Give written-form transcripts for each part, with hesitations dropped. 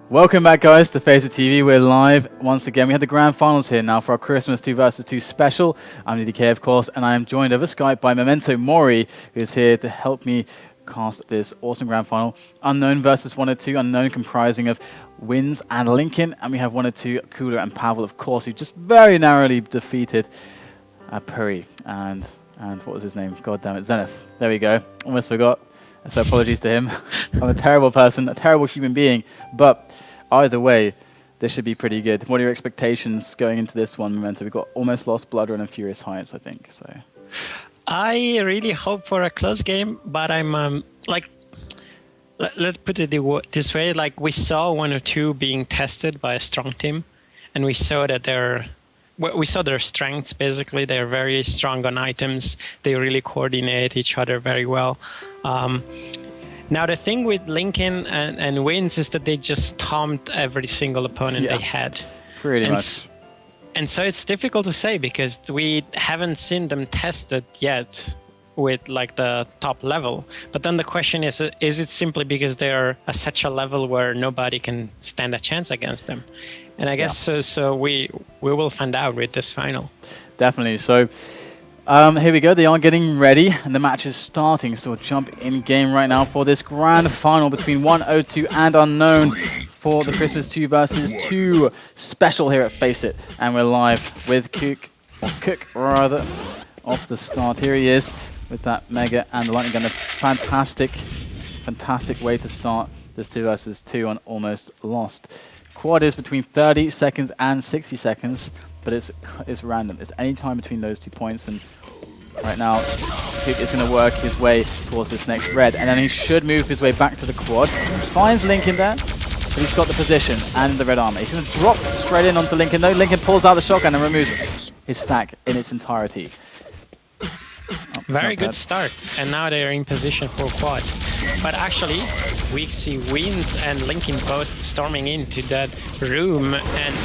Welcome back, guys, to FACEIT TV. We're live once again. We have the grand finals here now for our Christmas 2 vs 2 special. I'm DDK, of course, and I am joined over Skype by Memento Mori, who is here to help me cast this awesome grand final. Unknown versus 102, Unknown comprising of Wins and Lincoln, and we have 102, Cooler and Pavel, of course, who just very narrowly defeated Puri and what was his name? God damn it, Zenith. There we go. Almost forgot. So apologies to him. I'm a terrible person, a terrible human being, but either way, this should be pretty good. What are your expectations going into this one, Memento? We've got Almost Lost, Blood Run, and Furious Heights, I think. So, I really hope for a close game, but I'm let's put it this way: like we saw 102 being tested by a strong team, and we saw that we saw their strengths. Basically, they're very strong on items. They really coordinate each other very well. Now, the thing with Lincoln and Wins is that they just stomped every single opponent they had. Pretty much. And so it's difficult to say because we haven't seen them tested yet with like the top level. But then the question is it simply because they're at such a level where nobody can stand a chance against them? And I guess so we will find out with this final. Definitely. So here we go. They are getting ready, and the match is starting. So we'll jump in game right now for this grand final between 102 and Unknown for the Christmas 2 vs 2 special here at FACEIT. And we're live with Cook off the start. Here he is with that Mega and the Lightning Gun. A fantastic way to start this 2 vs 2 on Almost Lost. Quad is between 30 seconds and 60 seconds, but it's random. It's any time between those 2 points, and right now, Cook is going to work his way towards this next red, and then he should move his way back to the quad. He finds Lincoln there, but he's got the position and the red armor. He's going to drop straight in onto Lincoln, though. Lincoln pulls out the shotgun and removes his stack in its entirety. Very good start, and now they're in position for quad. But actually, we see Wins and Lincoln both storming into that room, and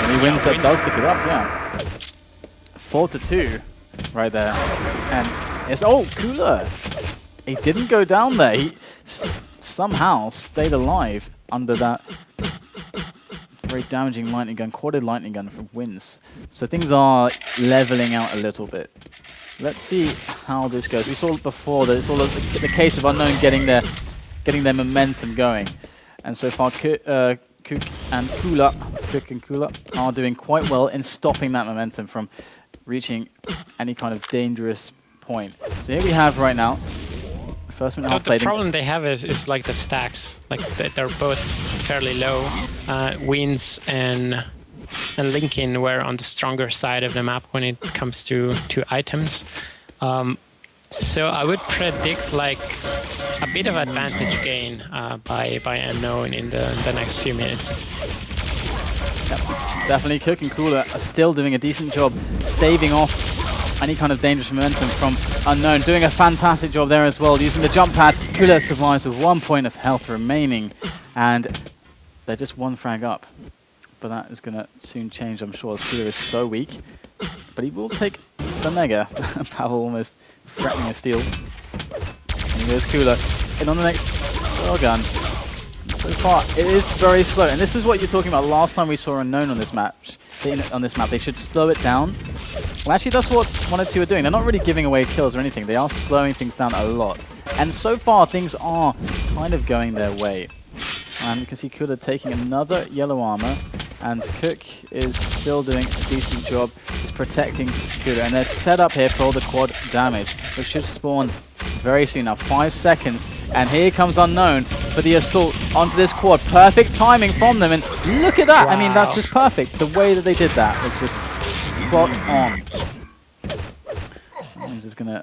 he wins that does pick it up, yeah. 4-2 right there. And it's, Cooler. He didn't go down there. He somehow stayed alive under that very damaging lightning gun, quadded lightning gun from Wins. So things are leveling out a little bit. Let's see how this goes. We saw before that it's all the case of Unknown getting their momentum going. And so far, Cook and Cooler are doing quite well in stopping that momentum from reaching any kind of dangerous point. So here we have right now the first minute half played. The problem they have is like the stacks. Like they're both fairly low. Wins and Lincoln were on the stronger side of the map when it comes to items. So I would predict like a bit of advantage gain by Unknown in the next few minutes. Yep. Definitely Cook and Cooler are still doing a decent job staving off any kind of dangerous momentum from Unknown. Doing a fantastic job there as well, using the jump pad. Cooler survives with 1 point of health remaining, and they're just 1 frag up. But that is going to soon change, I'm sure, as Cooler is so weak. But he will take the Mega. Pavel almost threatening a steal. And he goes Cooler in on the next gun. So far, it is very slow. And this is what you're talking about last time we saw Unknown on this match. They should slow it down. Well, actually, that's what 102 are doing. They're not really giving away kills or anything. They are slowing things down a lot. And so far, things are kind of going their way. And you can see Cooler taking another yellow armor. And Cook is still doing a decent job. He's protecting Cooler. And they're set up here for all the quad damage, which should spawn very soon. Now, 5 seconds. And here comes Unknown for the assault onto this quad. Perfect timing from them. And look at that. Wow. I mean, that's just perfect. The way that they did that was just spot on. He's just going to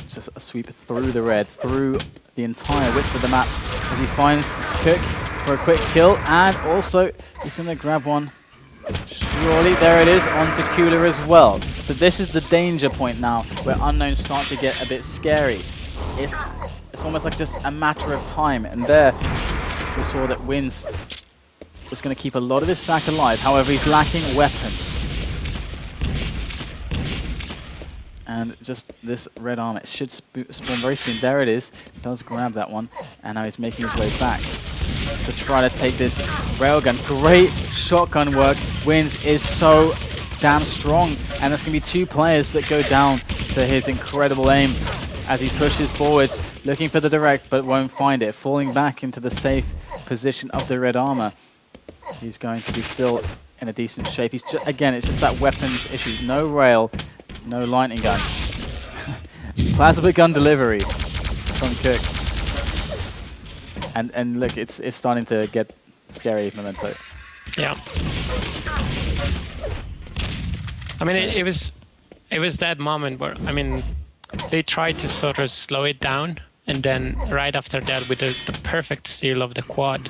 just sweep through the red, through the entire width of the map as he finds Cook for a quick kill, and also he's going to grab one. Surely, there it is, onto Cooler as well. So this is the danger point now, where Unknown start to get a bit scary. It's almost like just a matter of time, and there we saw that Wins is going to keep a lot of his stack alive. However, he's lacking weapons. And just this red arm, it should spawn very soon. There it is. Does grab that one. And now he's making his way back to try to take this railgun. Great shotgun work. Wins is so damn strong. And there's going to be 2 players that go down to his incredible aim as he pushes forwards, looking for the direct, but won't find it. Falling back into the safe position of the red armor. He's going to be still in a decent shape. He's again, it's just that weapons issue. No rail, no lightning gun. Plasma gun delivery from Cook. And look, it's starting to get scary, Memento. Yeah. I mean, it was that moment where, I mean, they tried to sort of slow it down, and then right after that, with the perfect steal of the quad,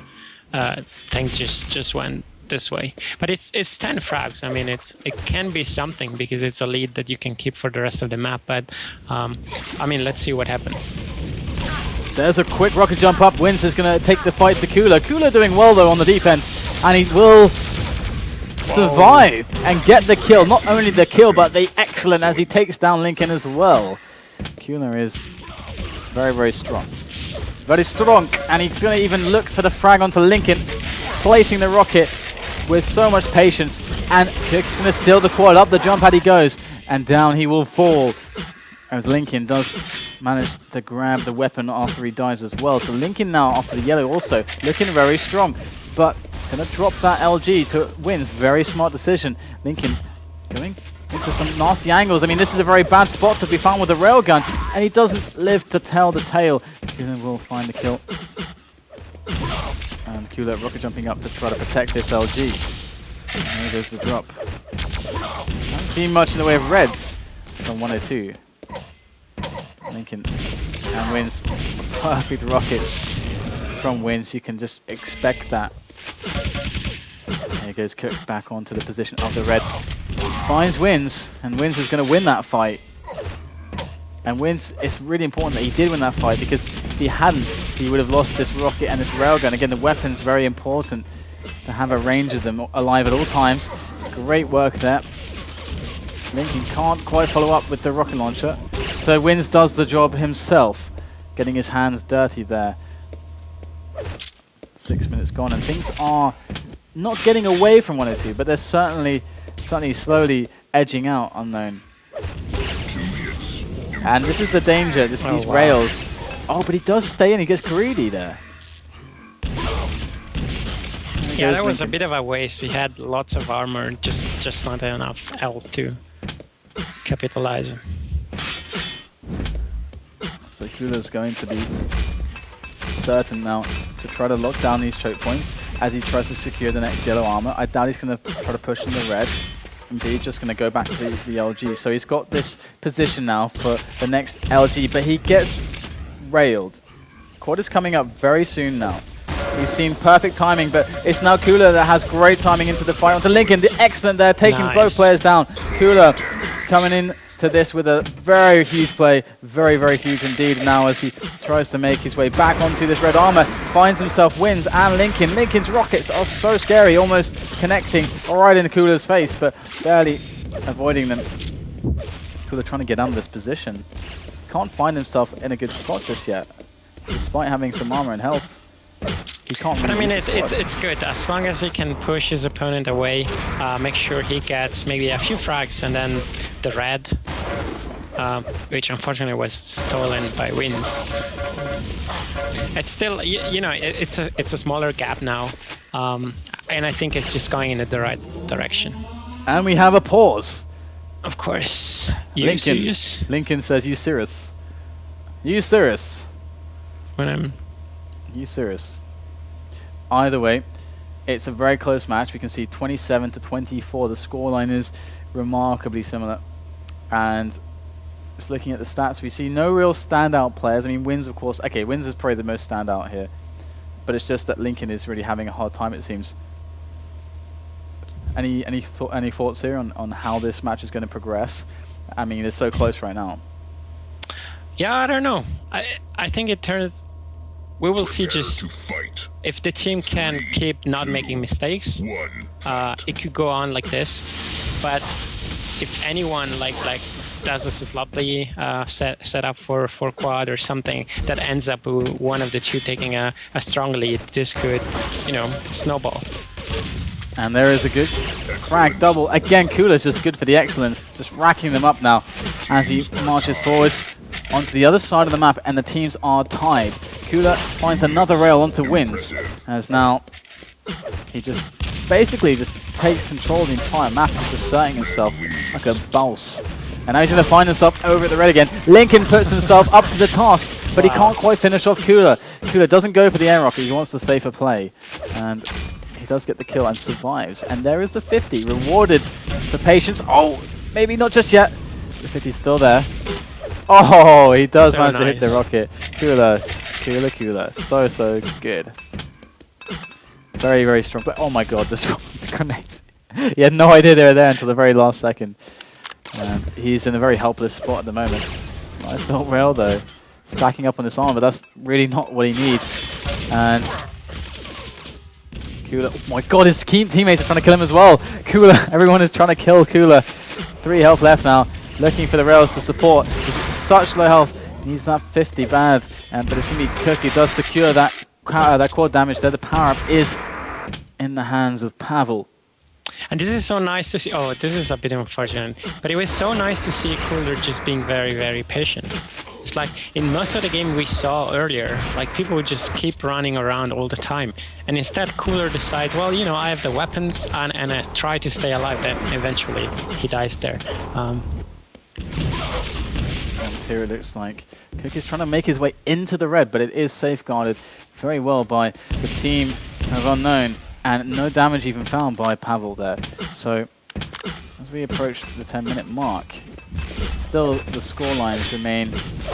things just went this way. But it's 10 frags. I mean, it can be something because it's a lead that you can keep for the rest of the map. But I mean, let's see what happens. There's a quick rocket jump up. Wins is going to take the fight to Kula. Kula doing well though on the defense, and he will survive and get the kill. Not only the kill, but the excellent as he takes down Lincoln as well. Kula is very, very strong. Very strong, and he's going to even look for the frag onto Lincoln, placing the rocket with so much patience, and Cook's going to steal the quad. Up the jump pad he goes, and down he will fall, as Lincoln does manage to grab the weapon after he dies as well. So Lincoln now, after the yellow, also looking very strong, but going to drop that LG to Wins. Very smart decision. Lincoln going into some nasty angles. I mean, this is a very bad spot to be found with a railgun, and he doesn't live to tell the tale. Kula will find the kill. And Kula rocket jumping up to try to protect this LG. And there goes the drop. Haven't seen much in the way of reds from 102. Lincoln and Wins. Perfect rockets from Wins. You can just expect that. Here goes Cook back onto the position of the red. Finds Wins, and Wins is going to win that fight. And Wins, it's really important that he did win that fight, because if he hadn't, he would have lost this rocket and this railgun. Again, the weapon's very important to have a range of them alive at all times. Great work there. Lincoln can't quite follow up with the rocket launcher, so Wins does the job himself, getting his hands dirty there. 6 minutes gone, and things are not getting away from 102, but they're certainly slowly edging out Unknown. And this is the danger, these rails. Oh, but he does stay in, he gets greedy there. Yeah, that was a bit of a waste. We had lots of armor, just not enough L to capitalize. So Kula's going to be certain now to try to lock down these choke points as he tries to secure the next yellow armor. I doubt he's going to try to push in the red. Indeed, just going to go back to the LG. So he's got this position now for the next LG, but he gets railed. Quad is coming up very soon now. We've seen perfect timing, but it's now Kula that has great timing into the fight onto Lincoln. Excellent there, taking both players down. Kula coming in to this with a very huge play, very, very huge indeed now as he tries to make his way back onto this red armor, finds himself Wins and Lincoln. Lincoln's rockets are so scary, almost connecting right into Kula's face, but barely avoiding them. Kula trying to get under this position. Can't find himself in a good spot just yet, despite having some armor and health. He can't. But I mean, it's good as long as he can push his opponent away, make sure he gets maybe a few frags, and then the red, which unfortunately was stolen by Wins. It's still, you know, it's a smaller gap now, and I think it's just going in the right direction. And we have a pause. Of course. Lincoln says, "You serious? You serious?" When I'm. You serious? Either way, it's a very close match. We can see 27 to 24. The scoreline is remarkably similar. And just looking at the stats, we see no real standout players. I mean, Wins, of course. Okay, Wins is probably the most standout here. But it's just that Lincoln is really having a hard time, it seems. Any thoughts here on how this match is going to progress? I mean, it's so close right now. Yeah, I don't know. I think it turns... We will see just if the team can keep not making mistakes, it could go on like this. But if anyone like does this lovely set up for quad or something that ends up with one of the two taking a strong lead, this could, you know, snowball. And there is a good frag double. Again, Cooler's just good for the excellence, just racking them up now as he marches forwards onto the other side of the map, and the teams are tied. Cooler finds another rail onto Wins, as now he just basically just takes control of the entire map, just asserting himself like a boss. And now he's going to find himself over at the red again. Lincoln puts himself up to the task, but he can't quite finish off Cooler. Cooler doesn't go for the air rocket, he wants the safer play. And he does get the kill and survives. And there is the 50, rewarded for patience. Oh, maybe not just yet. The 50's still there. Oh, he does manage to hit the rocket. Cooler. So good. Very, very strong. But oh my god, this grenades. He had no idea they were there until the very last second. And he's in a very helpless spot at the moment. Nice little rail though. Stacking up on this armor, but that's really not what he needs. And Cooler, oh my god, his teammates are trying to kill him as well. Cooler, everyone is trying to kill Cooler. 3 health left now. Looking for the rails to support. He's such low health. Needs that 50 bad. But it's going to be Cook who does secure that quad damage there. The power-up is in the hands of Pavel. And this is so nice to see. Oh, this is a bit unfortunate. But it was so nice to see Cooler just being very, very patient. It's like in most of the game we saw earlier, like people would just keep running around all the time. And instead Cooler decides, well, you know, I have the weapons and I try to stay alive. Then eventually he dies there. And here it looks like Cook is trying to make his way into the red, but it is safeguarded very well by the team of Unknown. And no damage even found by Pavel there. So as we approach the 10-minute mark, still the scorelines remain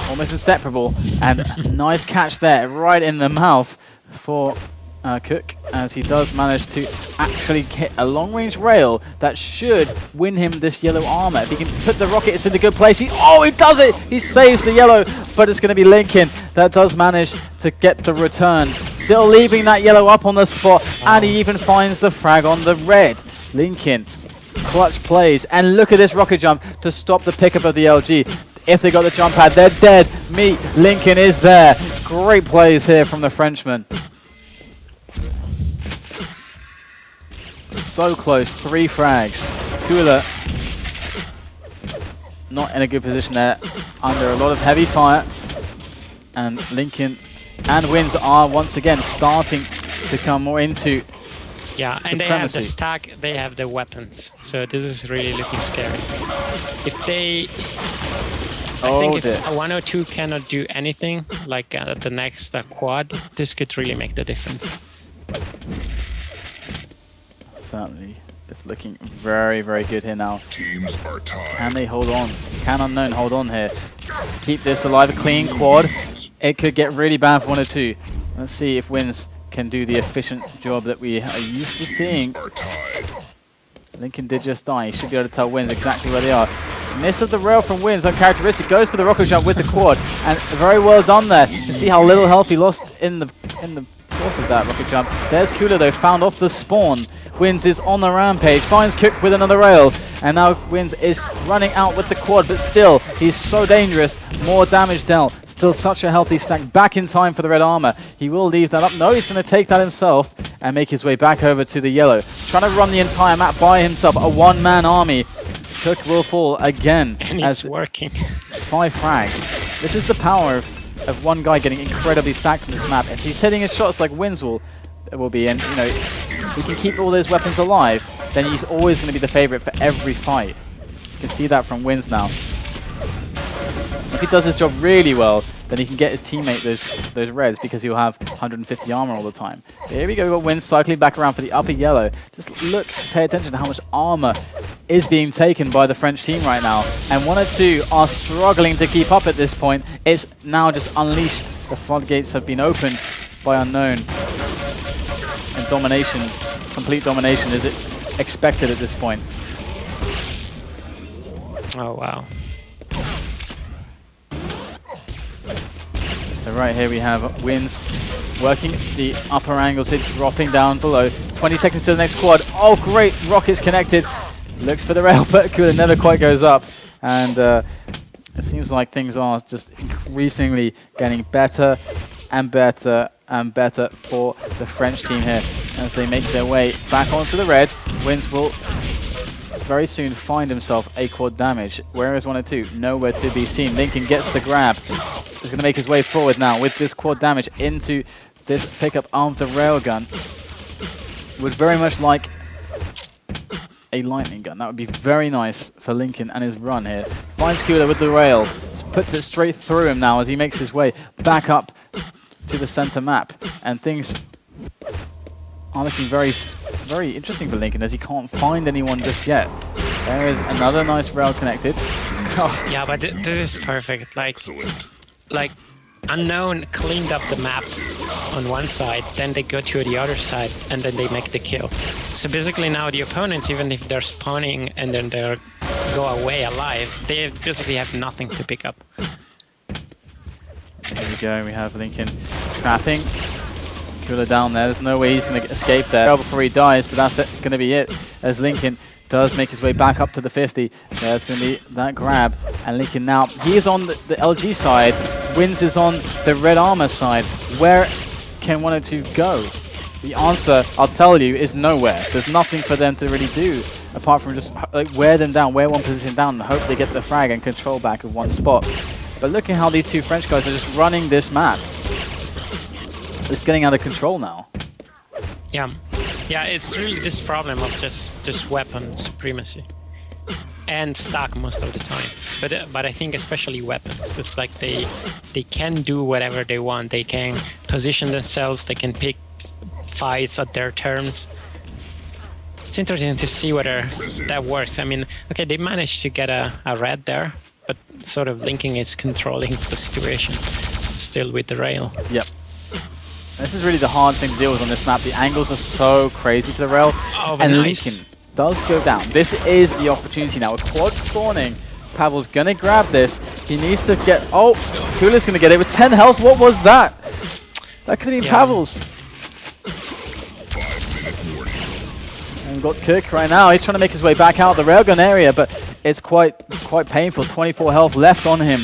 almost inseparable. And nice catch there, right in the mouth for Cook, as he does manage to actually hit a long-range rail that should win him this yellow armor. If he can put the rockets in a good place, he does it! He saves the yellow, but it's going to be Lincoln that does manage to get the return. Still leaving that yellow up on the spot, and he even finds the frag on the red. Lincoln, clutch plays, and look at this rocket jump to stop the pickup of the LG. If they got the jump pad, they're dead. Lincoln is there. Great plays here from the Frenchman. So close, 3 frags. Cooler not in a good position there, under a lot of heavy fire. And Lincoln and Wins are once again starting to come more into and they have the stack, they have the weapons. So this is really looking scary. If they... I think if 102 cannot do anything, like the next quad, this could really make the difference. Certainly, it's looking very, very good here now. Teams are tied. Can they hold on? Can Unknown hold on here? Keep this alive, a clean quad. It could get really bad for 102. Let's see if Wins can do the efficient job that we are used to seeing. Lincoln did just die. He should be able to tell Wins exactly where they are. Miss of the rail from Wins, uncharacteristic. Goes for the rocket jump with the quad, and very well done there. You see how little health he lost in the course of that rocket jump. There's Cooler though, found off the spawn. Wins is on the rampage, finds Cook with another rail, and now Wins is running out with the quad, but still, he's so dangerous. More damage dealt. Still such a healthy stack, back in time for the red armor. He will leave that up. No, he's going to take that himself and make his way back over to the yellow. Trying to run the entire map by himself, a one-man army. Cook will fall again. And it's working. 5 frags. This is the power of one guy getting incredibly stacked on this map. If he's hitting his shots like Wins will be, and you know, he can keep all those weapons alive, then he's always going to be the favorite for every fight. You can see that from Wins now. If he does his job really well, then he can get his teammate those reds, because he'll have 150 armor all the time. But here we go, we've got Wins cycling back around for the upper yellow. Just look, pay attention to how much armor is being taken by the French team right now. And 102 are struggling to keep up at this point. It's now just unleashed. The floodgates have been opened by Unknown. And domination, complete domination is expected at this point. Oh, wow. So right here we have Wins working the upper angles here, dropping down below. 20 seconds to the next quad. Oh, great. Rockets connected. Looks for the rail, but Cooler never quite goes up. And it seems like things are just increasingly getting better and better and better for the French team here as they make their way back onto the red. Wins will very soon find himself a quad damage. Where is 102? Nowhere to be seen. Lincoln gets the grab. He's going to make his way forward now with this quad damage into this pickup of the railgun. Would very much like a lightning gun. That would be very nice for Lincoln and his run here. Finds Cooler with the rail. Just puts it straight through him now as he makes his way back up to the center map. And things are looking very interesting for Lincoln as he can't find anyone just yet. There is another nice rail connected. Yeah, but this is perfect. Like Unknown cleaned up the map on one side, then they go to the other side, and then they make the kill. So basically now the opponents, even if they're spawning and then they go away alive, they basically have nothing to pick up. There we go, we have Lincoln trapping Cooler down there. There's no way he's going to escape there before he dies, but that's going to be it as Lincoln does make his way back up to the 50. There's going to be that grab, and Lincoln now, he is on the LG side, Wins is on the red armor side. Where can 102 go? The answer, I'll tell you, is nowhere. There's nothing for them to really do apart from just like wear them down, wear one position down, and hope they get the frag and control back of one spot. But look at how these two French guys are just running this map. It's getting out of control now. Yeah, it's really this problem of just weapon supremacy and stock most of the time. But I think especially weapons. It's like they can do whatever they want. They can position themselves. They can pick fights at their terms. It's interesting to see whether that works. I mean, okay, they managed to get a red there, but sort of Linking is controlling the situation still with the rail. Yep. This is really the hard thing to deal with on this map. The angles are so crazy for the rail, and nice. Lincoln does go down. This is the opportunity now. With quad spawning, Pavel's gonna grab this. He needs to get... Oh, Cooler's gonna get it with 10 health. What was that? That could have been Pavel's. And we've got Kirk right now. He's trying to make his way back out of the railgun area, but it's quite painful. 24 health left on him.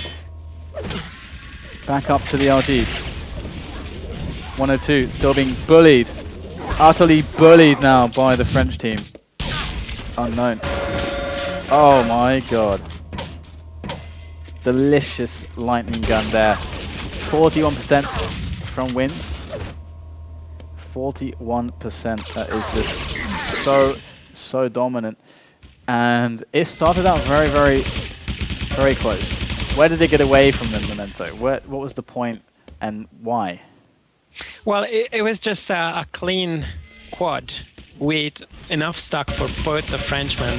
Back up to the LG. 102 still being bullied. Utterly bullied now by the French team. Unknown. Oh my god. Delicious lightning gun there. 41% from Wins. 41%. That is just so dominant. And it started out very close. Where did they get away from them, Memento? What was the point and why? Well, it was just a clean quad with enough stock for both the Frenchmen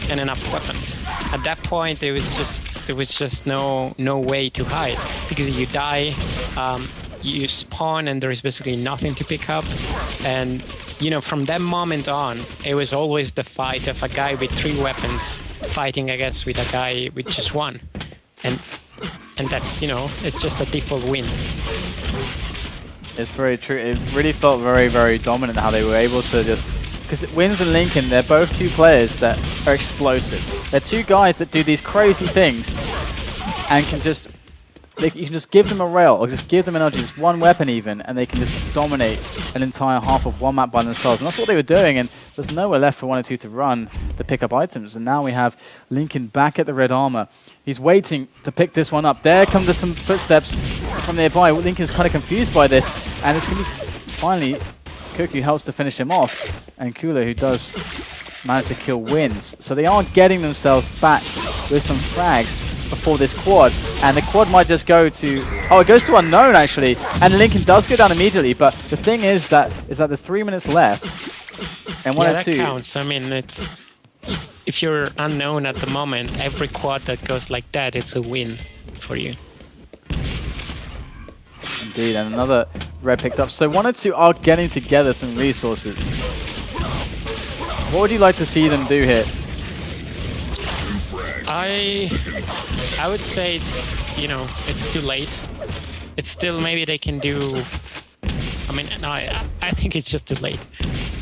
and enough weapons. At that point, there was just no way to hide, because if you die, you spawn and there is basically nothing to pick up. And you know, from that moment on, it was always the fight of a guy with 3 weapons fighting, I guess, with a guy with just 1, and that's, you know, it's just a default win. It's very true. It really felt very dominant how they were able to just... Because Wins and Lincoln, they're both 2 players that are explosive. They're 2 guys that do these crazy things and can just... you can just give them a rail or just give them energy, just 1 weapon even, and they can just dominate an entire half of 1 map by themselves. And that's what they were doing, and there's nowhere left for 102 to run to pick up items. And now we have Lincoln back at the red armor. He's waiting to pick this one up. There comes some footsteps from nearby. Lincoln's kind of confused by this, and it's going to be finally Cuckoo helps to finish him off, and Cooler, who does manage to kill, Wins. So they are getting themselves back with some frags before this quad, and the quad might just go to... Oh, it goes to Unknown actually, and Lincoln does go down immediately, but the thing is that there's 3 minutes left, and 102... Yeah, that counts. I mean, it's... If you're Unknown at the moment, every quad that goes like that, it's a win for you. Indeed, and another red picked up. So 102 are getting together some resources. What would you like to see them do here? I would say it's, you know, it's too late. It's still, maybe they can do... I mean, no, I think it's just too late.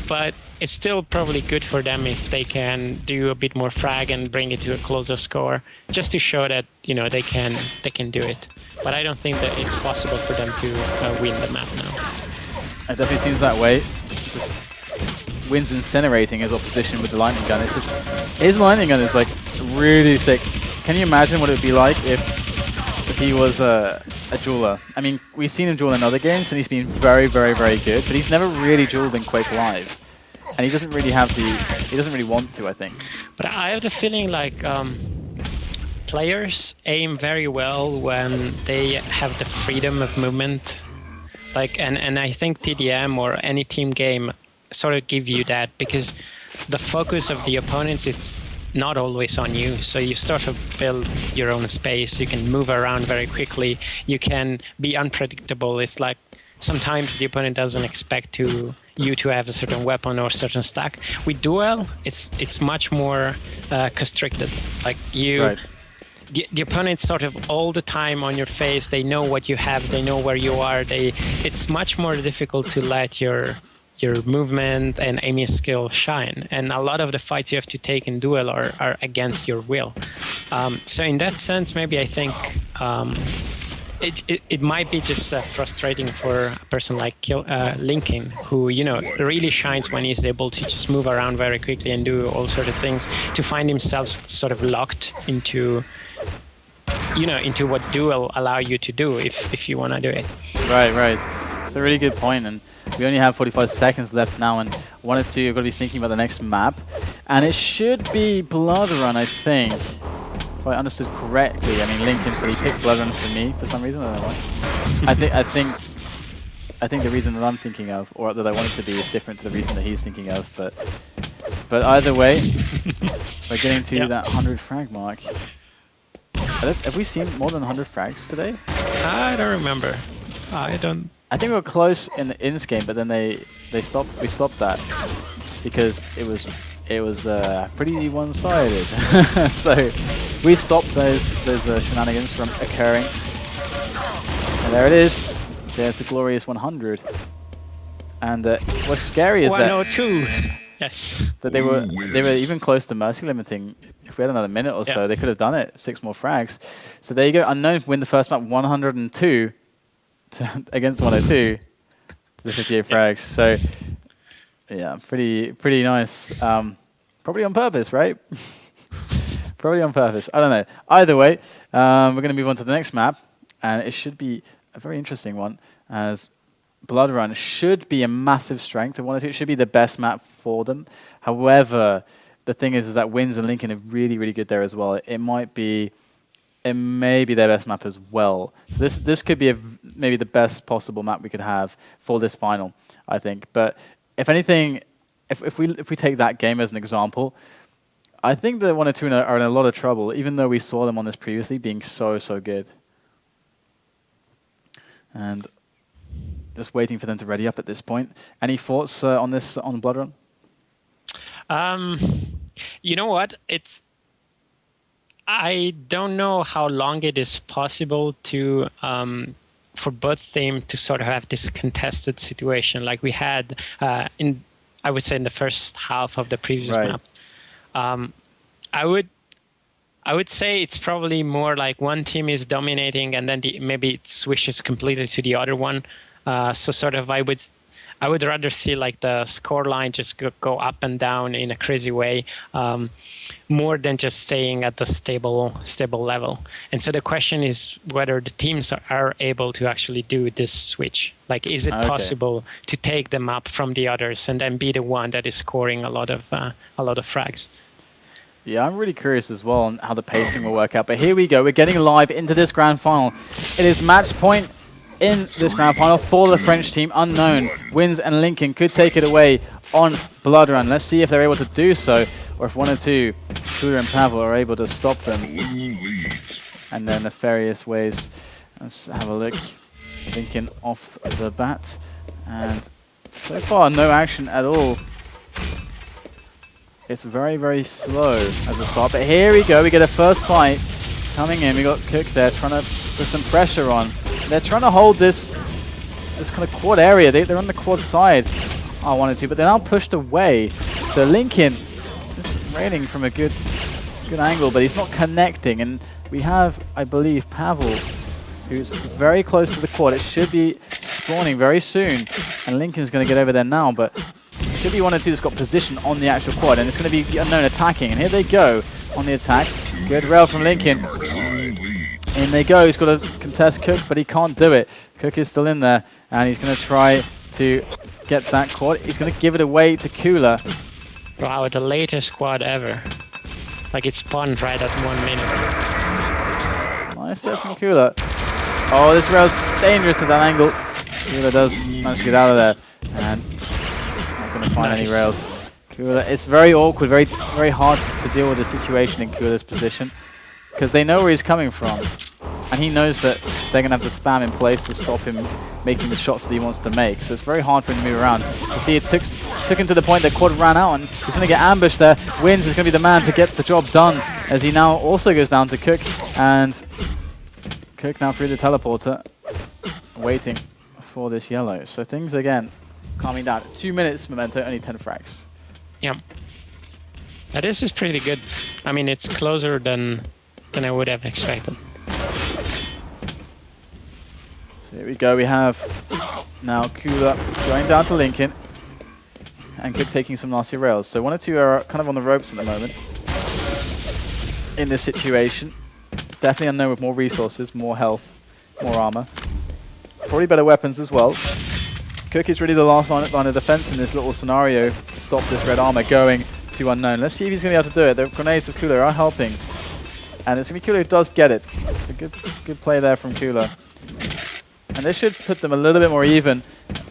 but it's still probably good for them if they can do a bit more frag and bring it to a closer score, just to show that they can do it. But I don't think that it's possible for them to win the map now. It definitely seems that way. Just Wins incinerating his opposition with the lightning gun. It's just his lightning gun is like really sick. Can you imagine what it would be like if he was a jeweler? I mean, we've seen him duel in other games, and he's been very, very, very good. But he's never really dueled in Quake Live, and he doesn't really have the. He doesn't really want to, I think. But I have the feeling like players aim very well when they have the freedom of movement. Like, and I think TDM or any team game sort of give you that, because the focus of the opponents, it's not always on you. So you sort of build your own space. You can move around very quickly. You can be unpredictable. It's like sometimes the opponent doesn't expect you to have a certain weapon or certain stack. With duel, it's much more constricted. Like you. Right. The opponent's sort of all the time on your face. They know what you have. They know where you are. It's much more difficult to let your movement and aiming skill shine. And a lot of the fights you have to take in duel are against your will. So in that sense, maybe I think it might be just frustrating for a person like Lincoln, who really shines when he's able to just move around very quickly and do all sorts of things, to find himself sort of locked into what duel allow you to do if you want to do it. Right. It's a really good point, and we only have 45 seconds left now, and 1 or 2 you're going to be thinking about the next map, and it should be Blood Run, I think, if I understood correctly. I mean, Lincoln said he picked Blood Run for me for some reason. I don't know why. I think the reason that I'm thinking of, or that I want it to be, is different to the reason that he's thinking of. But either way, we're getting to that 100 frag mark. Have we seen more than 100 frags today? I don't remember. I think we were close in the ins game, but then we stopped that because it was pretty one-sided. So we stopped those shenanigans from occurring. And there it is. There's the glorious 100. And what's scary is 102. Yes. That they were even close to mercy limiting. If we had another minute or so, they could have done it. 6 more frags. So there you go. Unknown win the first map 102 against 102 to the 58 frags. So yeah, pretty nice. Probably on purpose, right? Probably on purpose. I don't know. Either way, we're going to move on to the next map, and it should be a very interesting one, as Blood Run should be a massive strength of 102. It should be the best map for them. However, the thing is that Wins and Lincoln are really, really good there as well. It may be their best map as well. So this could be maybe the best possible map we could have for this final, I think. But if anything, if we take that game as an example, I think that 102 are in a lot of trouble, even though we saw them on this previously being so good. And just waiting for them to ready up at this point. Any thoughts on Blood Run? You know what? I don't know how long it is possible to for both teams to sort of have this contested situation like we had I would say in the first half of the previous map. I would say it's probably more like one team is dominating and then maybe it switches completely to the other one. So sort of I would rather see like the score line just go up and down in a crazy way, more than just staying at the stable level. And so the question is whether the teams are able to actually do this switch. Like, is it possible to take them up from the others and then be the one that is scoring a lot of frags? Yeah, I'm really curious as well on how the pacing will work out. But here we go. We're getting live into this grand final. It is match point in this grand final for the French team. Unknown Wins and Lincoln could take it away on Blood Run. Let's see if they're able to do so, or if 1 or 2, Cooler and Pavel, are able to stop them. And then nefarious ways. Let's have a look. Lincoln off the bat. And so far, no action at all. It's very slow as a start. But here we go. We get a first fight coming in. We got Cook there trying to put some pressure on. They're trying to hold this kind of quad area. They're on the quad side. R102, but they're now pushed away. So Lincoln is raining from a good angle, but he's not connecting. And we have, I believe, Pavel, who's very close to the quad. It should be spawning very soon, and Lincoln's going to get over there now, but it should be 102 that's got position on the actual quad, and it's going to be the unknown attacking. And here they go on the attack. Good rail from Lincoln. In they go. He's got to contest Cook, but he can't do it. Cook is still in there, and he's going to try to get that quad. He's going to give it away to Kula. Wow, the latest quad ever. Like it spawned right at 1 minute. Nice there from Kula. Oh, this rail's dangerous at that angle. Kula does manage to get out of there, and not going to find any rails. Kula, it's very awkward, very hard to deal with the situation in Kula's position, because they know where he's coming from, and he knows that they're going to have the spam in place to stop him making the shots that he wants to make. So it's very hard for him to move around. You see, it took him to the point that Quad ran out, and he's going to get ambushed there. Wins is going to be the man to get the job done, as he now also goes down to Cook, and Cook now through the teleporter, waiting for this yellow. So things again calming down. 2 minutes, Memento, only 10 frags. Yeah. Now this is pretty good. I mean, it's closer than I would have expected. So here we go. We have now Kula going down to Lincoln, and Cook taking some nasty rails. So 102 are kind of on the ropes at the moment in this situation. Definitely unknown with more resources, more health, more armor. Probably better weapons as well. Cook is really the last line of defense in this little scenario to stop this red armor going to unknown. Let's see if he's going to be able to do it. The grenades of Kula are helping. And it's going to be Kula who does get it. It's a good play there from Kula. And this should put them a little bit more even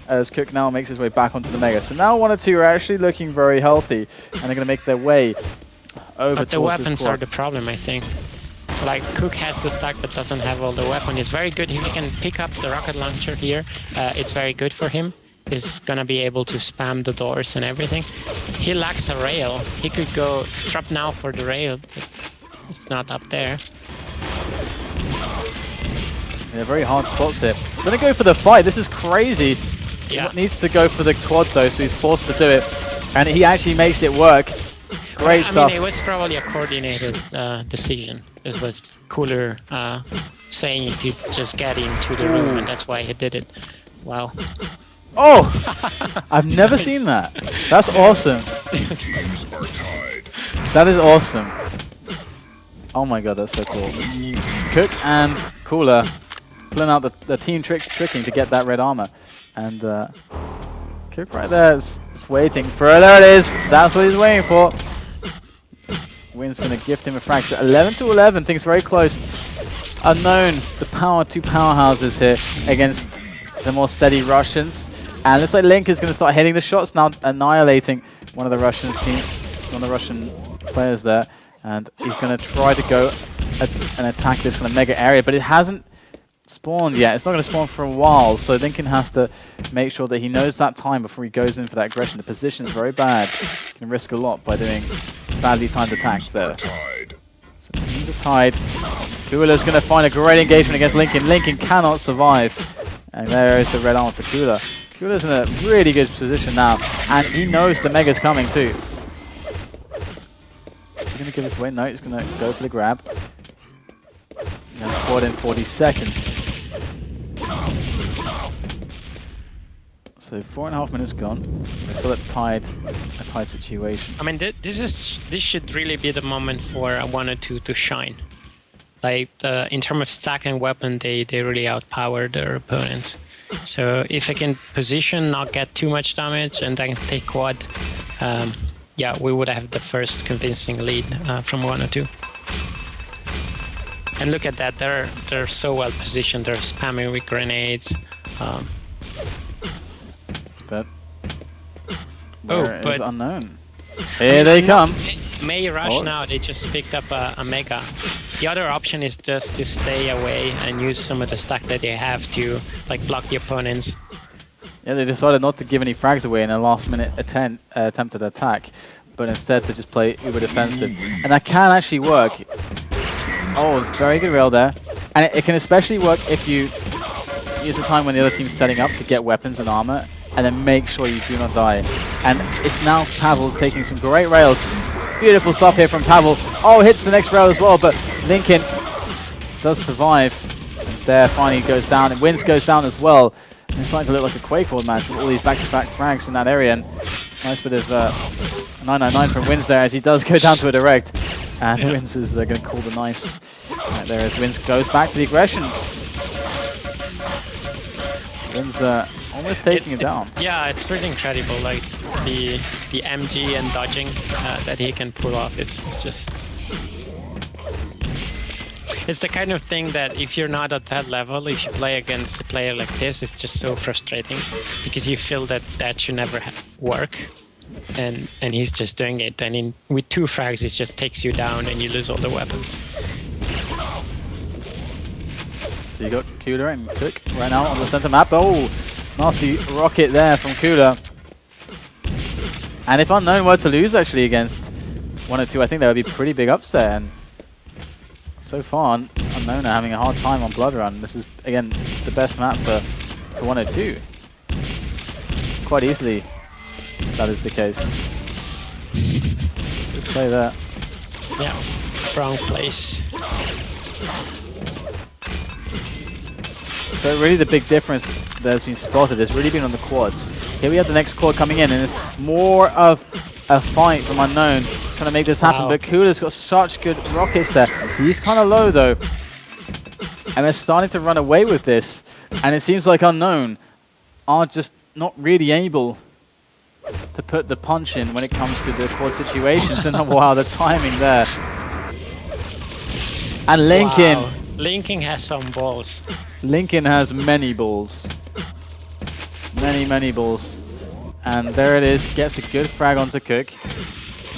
as Cook now makes his way back onto the Mega. So now 102 are actually looking very healthy, and they're going to make their way over but the weapons are the problem, I think. So like Cook has the stack but doesn't have all the weapon. It's very good if he can pick up the rocket launcher here. It's very good for him. He's gonna be able to spam the doors and everything. He lacks a rail. He could go drop now for the rail, but it's not up there. Yeah, very hard spots here. Gonna go for the fight. This is crazy. Yeah. He needs to go for the quad though, so he's forced to do it, and he actually makes it work. Great stuff. I mean, it was probably a coordinated decision. It was Cooler saying to just get into the room, and that's why he did it. Wow. Oh! I've never seen that. That's awesome. Teams are tied. That is awesome. Oh my god, that's so cool. Cook and Cooler pulling out the team tricking to get that red armor. And Cook right there is just waiting for it. There it is. That's what he's waiting for. Win's going to gift him a frag. So 11 to 11, things very close. Unknown, the two powerhouses here against the more steady Russians. And looks like Link is going to start hitting the shots now, annihilating one of the Russian players there. And he's going to try to go and attack this kind of mega area, but it hasn't spawned yet. It's not going to spawn for a while, so Lincoln has to make sure that he knows that time before he goes in for that aggression. The position is very bad. He can risk a lot by doing badly timed attacks there. So teams are tied. Kula's going to find a great engagement against Lincoln. Lincoln cannot survive. And there is the red armor for Kula. Kula's in a really good position now, and he knows the Mega's coming too. Is he going to give this away? No, he's going to go for the grab. And quad in 40 seconds. So 4.5 minutes gone. We're still at a tied situation. I mean, this should really be the moment for a 102 to shine. Like in terms of stack and weapon, they really outpower their opponents. So if they can position, not get too much damage, and then take quad, yeah, we would have the first convincing lead from 102. And look at that, they're so well positioned. They're spamming with grenades. But but is unknown. Here they come. May rush now. They just picked up a mega. The other option is just to stay away and use some of the stack that they have to like block the opponents. Yeah, they decided not to give any frags away in a last-minute attempted attack, but instead to just play uber defensive, and that can actually work. Oh, very good rail there, and it can especially work if you use the time when the other team's setting up to get weapons and armor and then make sure you do not die. And it's now Pavel taking some great rails. Beautiful stuff here from Pavel. Oh, hits the next rail as well, but Lincoln does survive. And there finally goes down, and Wins goes down as well. And it's starting to look like a Quake World match with all these back-to-back frags in that area. And nice bit of 999 from Wins there as he does go down to a direct. And Wins is going to call the nice right there as Wins goes back to the aggression. Wins almost taking it down. Yeah, it's pretty incredible. Like the MG and dodging that he can pull off. It's just. It's the kind of thing that if you're not at that level, if you play against a player like this, it's just so frustrating because you feel that that should never work, and he's just doing it. And with 2 frags, it just takes you down and you lose all the weapons. So you got Kula and Cook right now on the center map. Oh, nasty rocket there from Kula. And if Unknown were to lose actually against 102, I think that would be pretty big upset. And so far, Unknown are having a hard time on Blood Run. This is, again, the best map for 102. Quite easily, that is the case. Good play there. Yeah, wrong place. So really the big difference that has been spotted has really been on the quads. Here we have the next quad coming in, and it's more of a fight from Unknown trying to make this happen, but Kula's got such good rockets there. He's kind of low though, and they're starting to run away with this, and it seems like Unknown are just not really able to put the punch in when it comes to the quad situations. And wow, the timing there. And Lincoln. Wow. Lincoln has some balls. Lincoln has many balls. Many balls. And there it is, gets a good frag onto Cook.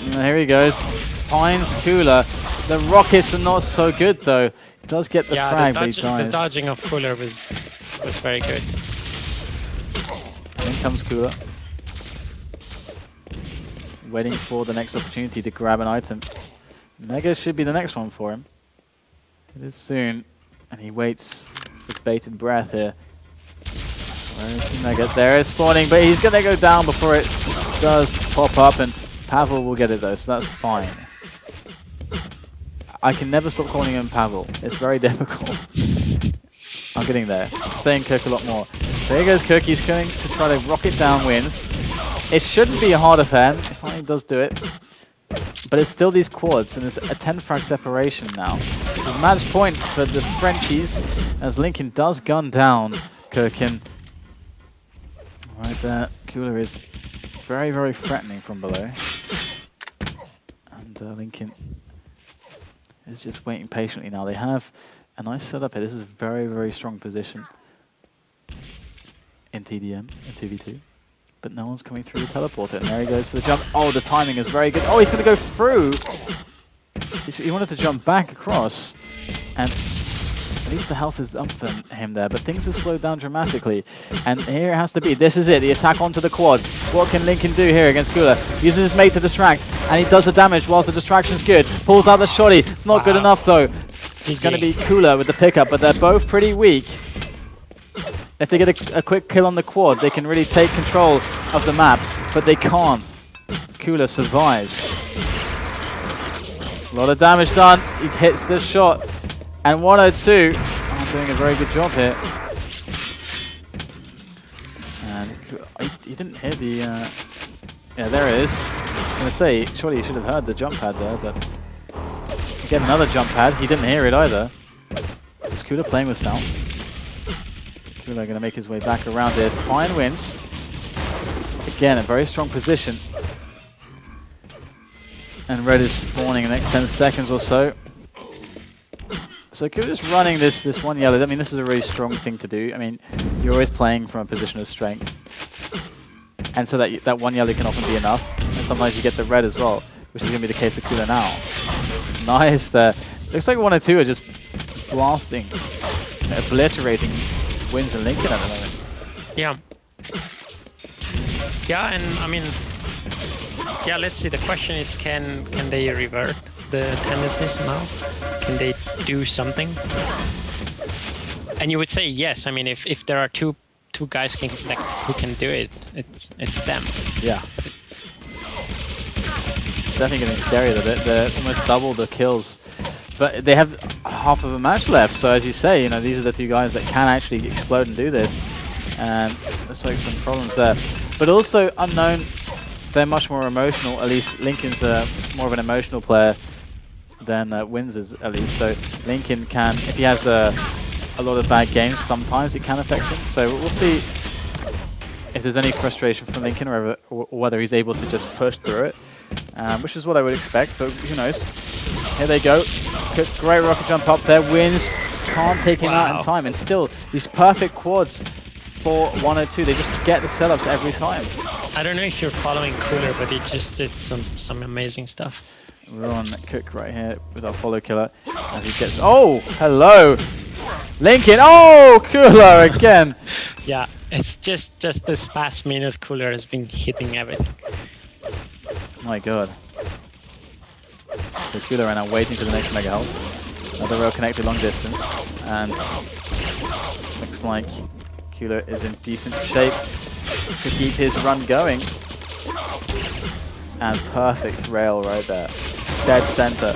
And here he goes, finds Kula. The rockets are not so good though. He does get the frag, but he dies. The dodging of Kula was very good. In comes Kula. Waiting for the next opportunity to grab an item. Mega should be the next one for him. It is soon, and he waits with bated breath here. Where is the Mega? There it's spawning, but he's gonna go down before it does pop up, and Pavel will get it though, so that's fine. I can never stop calling him Pavel. It's very difficult. I'm getting there. I'm saying Cook a lot more. So here goes Cook. He's going to try to rocket down Wins. It shouldn't be a hard affair if he does do it. But it's still these quads, and there's a 10 frag separation now. It's a match point for the Frenchies as Lincoln does gun down Kirkin. Right there, Kula is very threatening from below. And Lincoln is just waiting patiently now. They have a nice setup here. This is a very strong position in TDM, in 2v2. But no one's coming through the teleporter, and there he goes for the jump. Oh, the timing is very good. Oh, he's going to go through. He wanted to jump back across, and at least the health is up for him there, but things have slowed down dramatically. And here it has to be. This is it, the attack onto the quad. What can Lincoln do here against Kula? Uses his mate to distract, and he does the damage whilst the distraction's good. Pulls out the shoddy. It's not good enough, though. It's going to be Kula with the pickup, but they're both pretty weak. If they get a quick kill on the quad, they can really take control of the map, but they can't. Kula survives. A lot of damage done. He hits the shot. And 102 are doing a very good job here. And he didn't hear the... yeah, there it is. I was going to say, surely he should have heard the jump pad there, but... Again, another jump pad. He didn't hear it either. Is Kula playing with sound? Kula going to make his way back around here. Fine Wins. Again, a very strong position. And red is spawning in the next 10 seconds or so. So Kula's running this one yellow. I mean, this is a really strong thing to do. I mean, you're always playing from a position of strength. And so that one yellow can often be enough. And sometimes you get the red as well, which is going to be the case of Kula now. Nice there. Looks like 1 or 2 are just blasting, obliterating Wins and Lincoln at the moment. Yeah. Yeah, and I mean, yeah, let's see. The question is, can they revert the tendencies now? Can they do something? And you would say yes. I mean, if there are two two guys who can do it, it's them. Yeah. It's definitely getting scary a bit. They're almost double the kills. But they have half of a match left, so as you say, you know, these are the two guys that can actually explode and do this. And there's like some problems there. But also, Unknown, they're much more emotional. At least Lincoln's more of an emotional player than Wins is, at least. So Lincoln can, if he has a lot of bad games, sometimes it can affect him. So we'll see if there's any frustration from Lincoln, or whether he's able to just push through it, which is what I would expect, but who knows. Here they go. Great rocket jump up there. Wins. Can't take him out in time. And still, these perfect quads for 102. They just get the setups every time. I don't know if you're following Cooler, but he just did some amazing stuff. We're on Cook right here with our follow killer. As he gets... Oh! Hello! Lincoln! Oh! Cooler again! Yeah, it's just this past minute Cooler has been hitting everything. My god. So Cooler right now waiting for the next Mega Health. Another rail connected long distance. And looks like Cooler is in decent shape to keep his run going. And perfect rail right there. Dead center.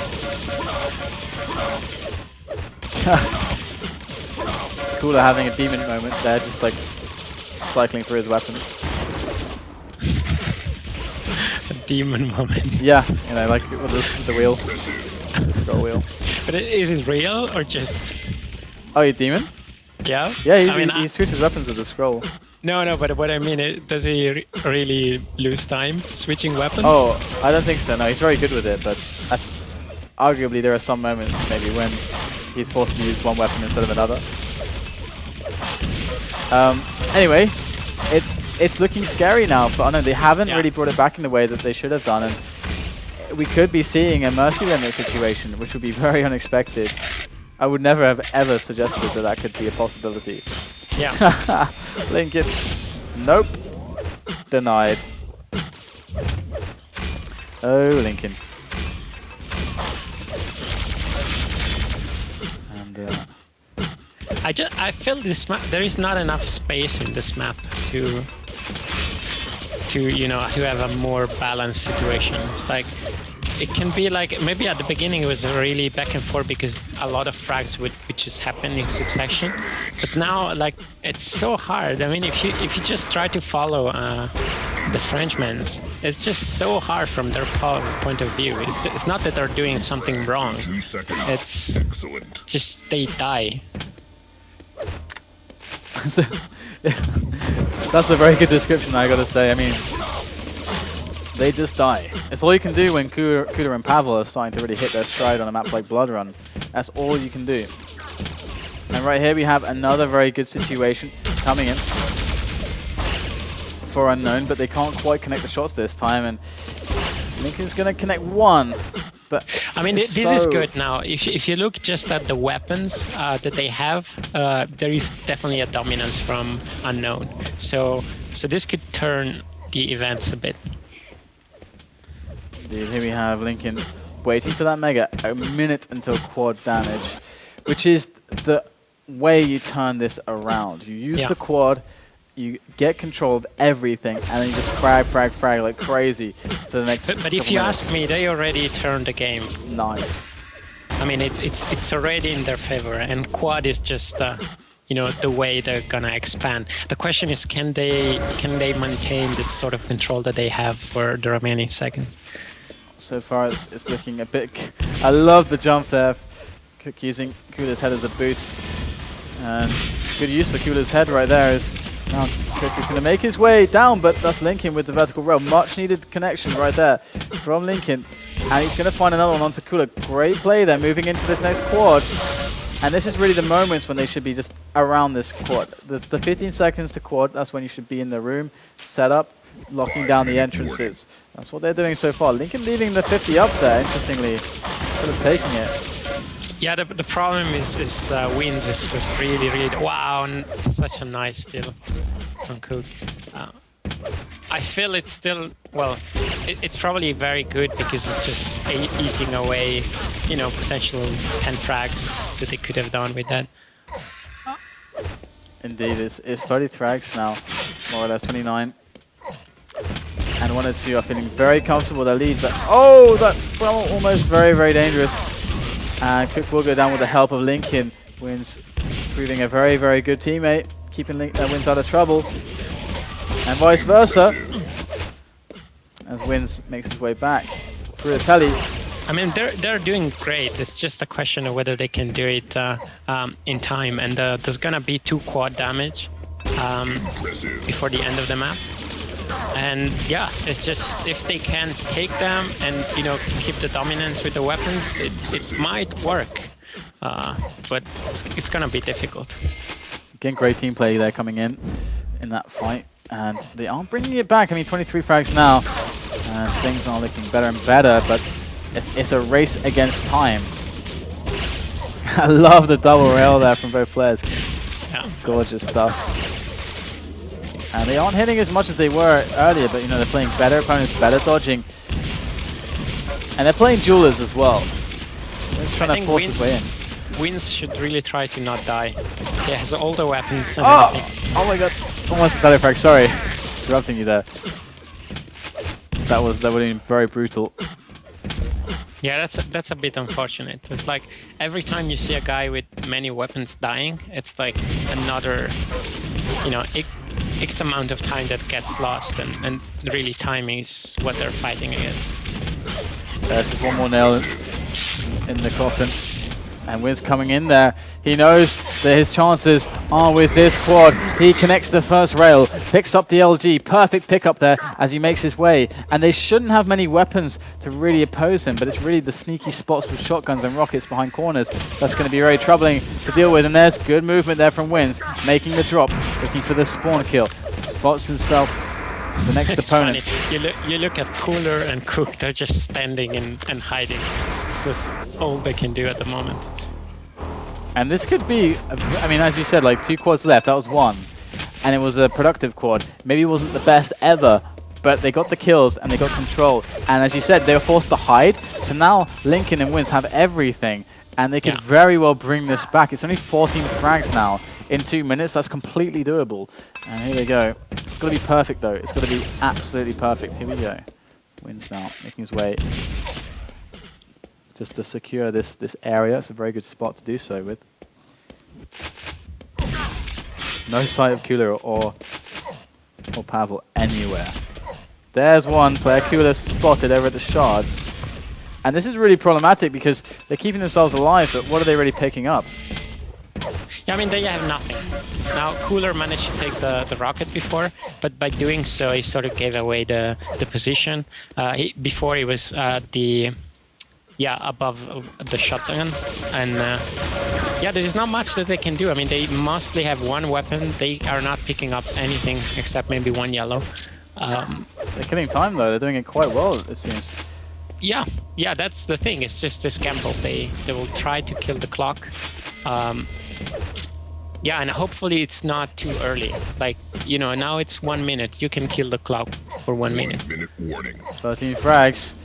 Cooler having a demon moment there, just like cycling through his weapons. A demon moment. Yeah, you know, like with the wheel. The scroll wheel. But is it real or just... Oh, you demon? Yeah? Yeah, he switches weapons with the scroll. No, but what I mean, does he really lose time switching weapons? Oh, I don't think so. No, he's very good with it, but arguably there are some moments maybe when he's forced to use one weapon instead of another. Anyway, it's looking scary now for Unknown. They haven't really brought it back in the way that they should have done, and we could be seeing a mercy limit situation, which would be very unexpected. I would never have ever suggested that could be a possibility. Yeah. Lincoln. Nope. Denied. Oh, Lincoln. And I feel this map, there is not enough space in this map to have a more balanced situation. It's like, it can be like, maybe at the beginning it was really back and forth because a lot of frags would just happen in succession. But now, like, it's so hard. I mean, if you just try to follow the Frenchmen, it's just so hard from their point of view. It's not that they're doing something wrong. 2 seconds. It's Excellent. just they die. That's a very good description, I gotta say. I mean, they just die. It's all you can do when Kuda and Pavel are starting to really hit their stride on a map like Blood Run. That's all you can do. And right here we have another very good situation coming in for Unknown, but they can't quite connect the shots this time, and Lincoln's gonna connect one. But I mean, this is good now. If you look just at the weapons that they have, there is definitely a dominance from Unknown. So this could turn the events a bit. Indeed, here we have Lincoln waiting for that Mega, a minute until quad damage, which is the way you turn this around. You use the quad, you get control of everything, and then you just frag like crazy for the next But if you ask me, they already turned the game. Nice. I mean, it's already in their favor, and quad is just the way they're gonna expand. The question is, can they maintain this sort of control that they have for the remaining seconds? So far, it's looking a bit... I love the jump there. Cook using Kula's head as a boost. And good use for Kula's head right there. Now Cook is going to make his way down, but that's Lincoln with the vertical rail. Much needed connection right there from Lincoln. And he's going to find another one onto Kula. Great play there, moving into this next quad. And this is really the moments when they should be just around this quad. The 15 seconds to quad, that's when you should be in the room, set up, locking down the entrances. That's what they're doing so far. Lincoln leaving the 50 up there, interestingly, sort of taking it. Yeah, the problem is Wins is just really wow, and such a nice steal from Cook. I feel it's still, well, it's probably very good because it's just eating away, potential 10 frags that they could have done with that. Indeed, it's 30 frags now, more or less 29. And 1 or 2 are feeling very comfortable with their lead, but oh, that's almost very, very dangerous. And Cook will go down with the help of Lincoln. Wins proving a very, very good teammate, keeping Wins out of trouble. And vice versa, as Wins makes his way back through the telly. I mean, they're doing great. It's just a question of whether they can do it in time. And there's gonna be 2 quad damage before the end of the map. And yeah, it's just if they can take them and keep the dominance with the weapons, it might work. But it's gonna be difficult. Again, great team play there coming in that fight, and they are bringing it back. I mean, 23 frags now, and things are looking better and better. But it's a race against time. I love the double rail there from both players. Yeah. Gorgeous stuff. And they aren't hitting as much as they were earlier, but they're playing better. Opponents better dodging, and they're playing duelers as well. He's trying to force his way in. Wins should really try to not die. He has all the weapons and oh! everything. Oh my god! Almost a telefrag. Sorry, interrupting you there. That would have been very brutal. Yeah, that's a bit unfortunate. It's like every time you see a guy with many weapons dying, it's like another, X amount of time that gets lost, and really timing is what they're fighting against. There's just one more nail in the coffin. And Wiz coming in there. He knows that his chances are with this quad. He connects the first rail, picks up the LG. Perfect pickup there as he makes his way. And they shouldn't have many weapons to really oppose him, but it's really the sneaky spots with shotguns and rockets behind corners that's going to be very troubling to deal with. And there's good movement there from Wins, making the drop, looking for the spawn kill. Spots himself the next opponent. Funny. You look at Cooler and Cook, they're just standing and hiding. It's just all they can do at the moment. And this could be, I mean, as you said, like 2 quads left, that was 1. And it was a productive quad. Maybe it wasn't the best ever, but they got the kills and they got control. And as you said, they were forced to hide. So now Lincoln and Wins have everything. And they could very well bring this back. It's only 14 frags now in 2 minutes. That's completely doable. And here they go. It's got to be perfect, though. It's got to be absolutely perfect. Here we go. Wins now, making his way just to secure this area. It's a very good spot to do so with. No sight of Cooler or Pavel anywhere. There's one player, Cooler spotted over at the shards. And this is really problematic because they're keeping themselves alive, but what are they really picking up? Yeah, I mean, they have nothing. Now, Cooler managed to take the rocket before, but by doing so, he sort of gave away the position. Before he was above the shotgun, and yeah, there is not much that they can do. I mean, they mostly have 1 weapon. They are not picking up anything except maybe 1 yellow. They're killing time though. They're doing it quite well, it seems. Yeah, that's the thing. It's just this gamble. They will try to kill the clock. Yeah, and hopefully it's not too early. Like, now it's 1 minute. You can kill the clock for 1 minute. 1 minute warning. 13 frags.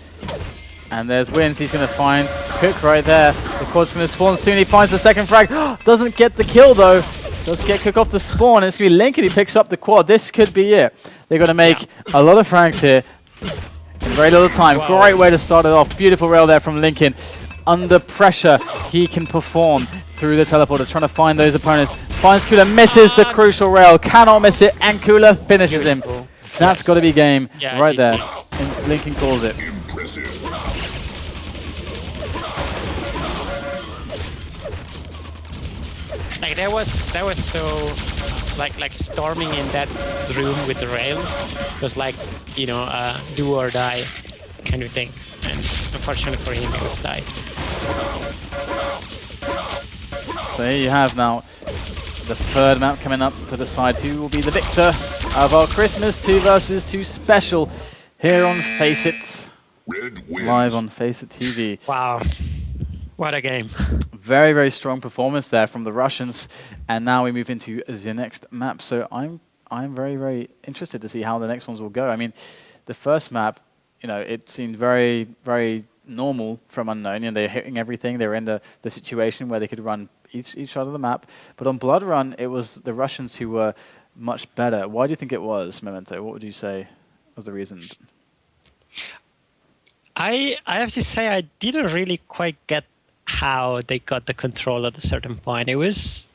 And there's Wins. He's going to find Cook right there. The quad's going to spawn soon. He finds the second frag. Doesn't get the kill, though. Does get Cook off the spawn. It's going to be Lincoln who picks up the quad. This could be it. They're going to make a lot of frags here in very little time. Wow. Great way to start it off. Beautiful rail there from Lincoln. Under pressure, he can perform through the teleporter, trying to find those opponents. Finds Cooler, misses the crucial rail. Cannot miss it, and Cooler finishes him. That's got to be game right there. And Lincoln calls it. Impressive. Like that was so like storming in that room with the rail was like do or die kind of thing, and unfortunately for him it was die. So here you have now the 3rd map coming up to decide who will be the victor of our Christmas 2 versus 2 special here on FACEIT, live on FACEIT TV. Wow. What a game. Very, very strong performance there from the Russians. And now we move into the next map. So I'm very, very interested to see how the next ones will go. I mean, the first map, it seemed very, very normal from Unknown. They're hitting everything. They were in the situation where they could run each side of the map. But on Blood Run, it was the Russians who were much better. Why do you think it was, Memento? What would you say was the reason? I have to say I didn't really quite get how they got the control at a certain point. It was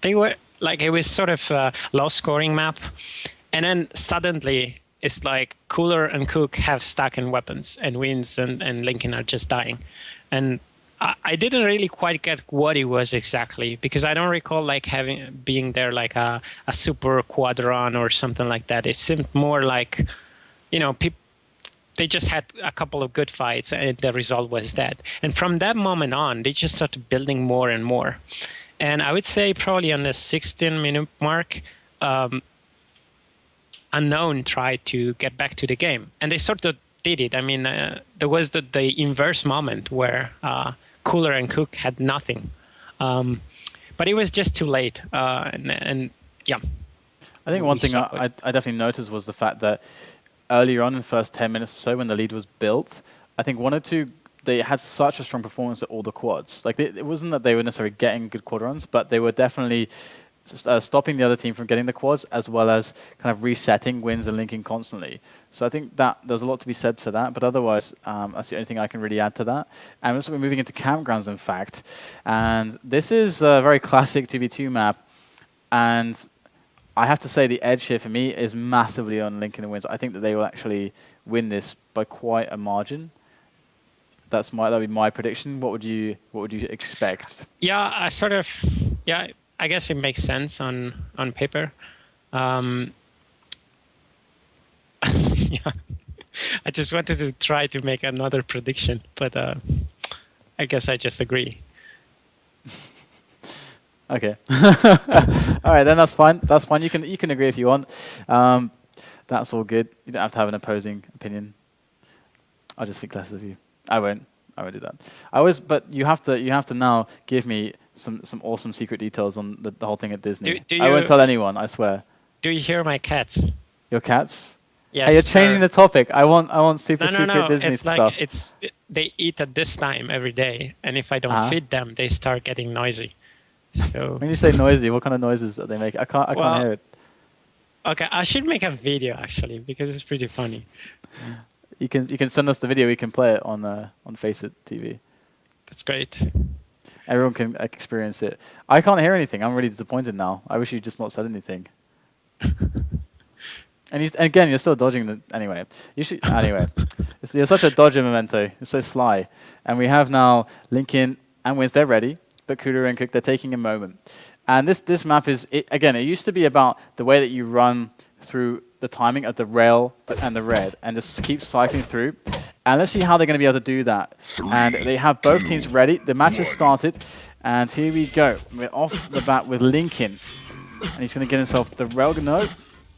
sort of a low scoring map, and then suddenly it's like Cooler and Cook have stack in weapons, and Wins and Lincoln are just dying. And I didn't really quite get what it was exactly, because I don't recall like being there like a super quadron or something like that. It seemed more like, you know, they just had a couple of good fights and the result was that. And from that moment on, they just started building more and more. And I would say probably on the 16-minute mark, Unknown tried to get back to the game, and they sort of did it. I mean, there was the inverse moment where Cooler and Cook had nothing, but it was just too late. And yeah, I think one thing I definitely noticed was the fact that earlier on in the first 10 minutes or so, when the lead was built, I think 1 or 2, they had such a strong performance at all the quads. Like it wasn't that they were necessarily getting good quad runs, but they were definitely stopping the other team from getting the quads, as well as kind of resetting Wins and linking constantly. So I think that there's a lot to be said for that, but otherwise, that's the only thing I can really add to that. And also we're moving into Campgrounds, in fact. And this is a very classic 2v2 map. And I have to say the edge here for me is massively on Lincoln and Wins. I think that they will actually win this by quite a margin. That'd be my prediction. What would you expect? Yeah, I guess it makes sense on paper. Yeah, I just wanted to try to make another prediction, but I guess I just agree. Okay. All right, then that's fine. That's fine. You can agree if you want. That's all good. You don't have to have an opposing opinion. I'll just think less of you. I won't do that. But you have to now give me some awesome secret details on the whole thing at Disney. I won't tell anyone, I swear. Do you hear my cats? Your cats? Yes. Hey, you're changing the topic. I want secret Disney it's stuff. Like they eat at this time every day, and if I don't feed them, they start getting noisy. So when you say noisy, what kind of noises do they make? I can't hear it. Okay, I should make a video actually, because it's pretty funny. You can send us the video. We can play it on FACEIT TV. That's great. Everyone can experience it. I can't hear anything. I'm really disappointed now. I wish you'd just not said anything. And again, you're still dodging the... Anyway. You're such a dodger, Memento. You're so sly. And we have now Lincoln and Wins. They're ready. But Kuda and Cook, they're taking a moment. And this map is... Again, it used to be about the way that you run through the timing of the rail and the red. And just keep cycling through. And let's see how they're going to be able to do that. And they have both teams ready. The match has started. And here we go. We're off the bat with Lincoln. And he's going to get himself the rail...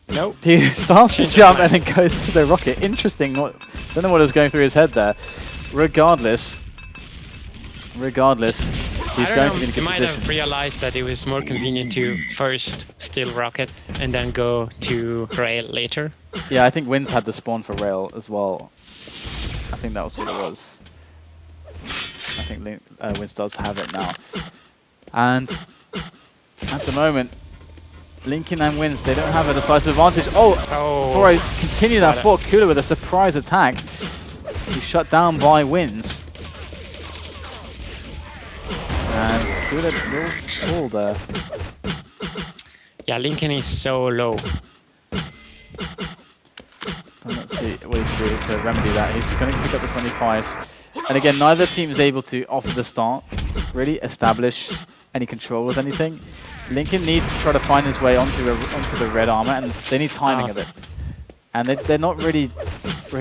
Nope. He starts to jump and then goes to the rocket. Interesting. Don't know what was going through his head there. Regardless, he's going to be in a good position. He might have realized that it was more convenient to first steal rocket and then go to rail later. Yeah, I think Wins had the spawn for rail as well. I think that was what it was. I think Wins does have it now. And at the moment, Lincoln and Wins, they don't have a decisive advantage. Before I continue that thought, Kula with a surprise attack. He's shut down by Wins. And Kula will fall there. Yeah, Lincoln is so low. Let's see what he can do to remedy that. He's going to pick up the 25s. And again, neither team is able to, off the start, really establish any control with anything. Lincoln needs to try to find his way onto the red armor, and they need timing of it. And they're not really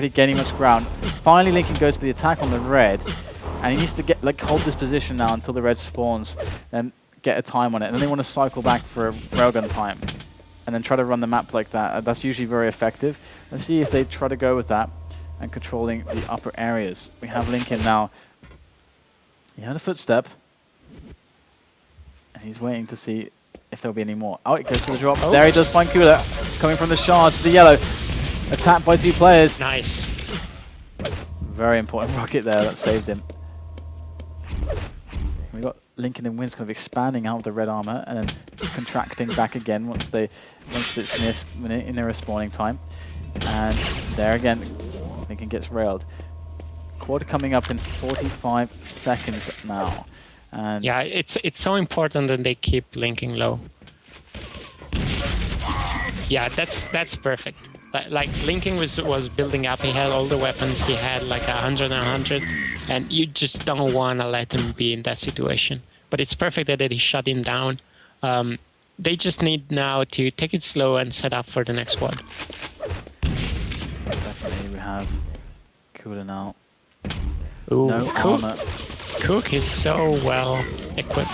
gaining much ground. Finally, Lincoln goes for the attack on the red, and he needs to hold this position now until the red spawns, and get a time on it. And then they want to cycle back for a railgun time, and then try to run the map like that. That's usually very effective. Let's see if they try to go with that and controlling the upper areas. We have Lincoln now. He had a footstep, and he's waiting to see if there'll be any more. Oh, it goes for the drop. There he does find Kula coming from the shards to the yellow. Attacked by 2 players. Nice. Very important rocket there that saved him. We got Lincoln and Wins kind of expanding out of the red armor and then contracting back again once it's in their respawning time. And there again, Lincoln gets railed. Quad coming up in 45 seconds now. And yeah, it's so important that they keep linking low. Yeah, that's perfect. Like linking was building up. He had all the weapons. He had like 100 and 100, and you just don't want to let him be in that situation. But it's perfect that he shut him down. They just need now to take it slow and set up for the next squad. Definitely, we have Cooler now. Ooh, No armor. Cook is so well equipped.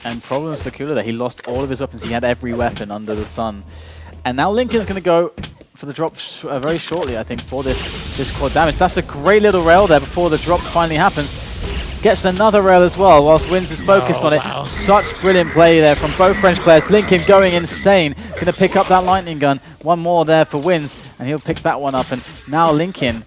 And problems for Cooler there. He lost all of his weapons. He had every weapon under the sun. And now Lincoln's going to go for the drop very shortly, I think, for this quad damage. That's a great little rail there before the drop finally happens. Gets another rail as well, whilst Wins is focused on it. Wow. Such brilliant play there from both French players. Lincoln going insane. Going to pick up that lightning gun. One more there for Wins, and he'll pick that one up. And now Lincoln,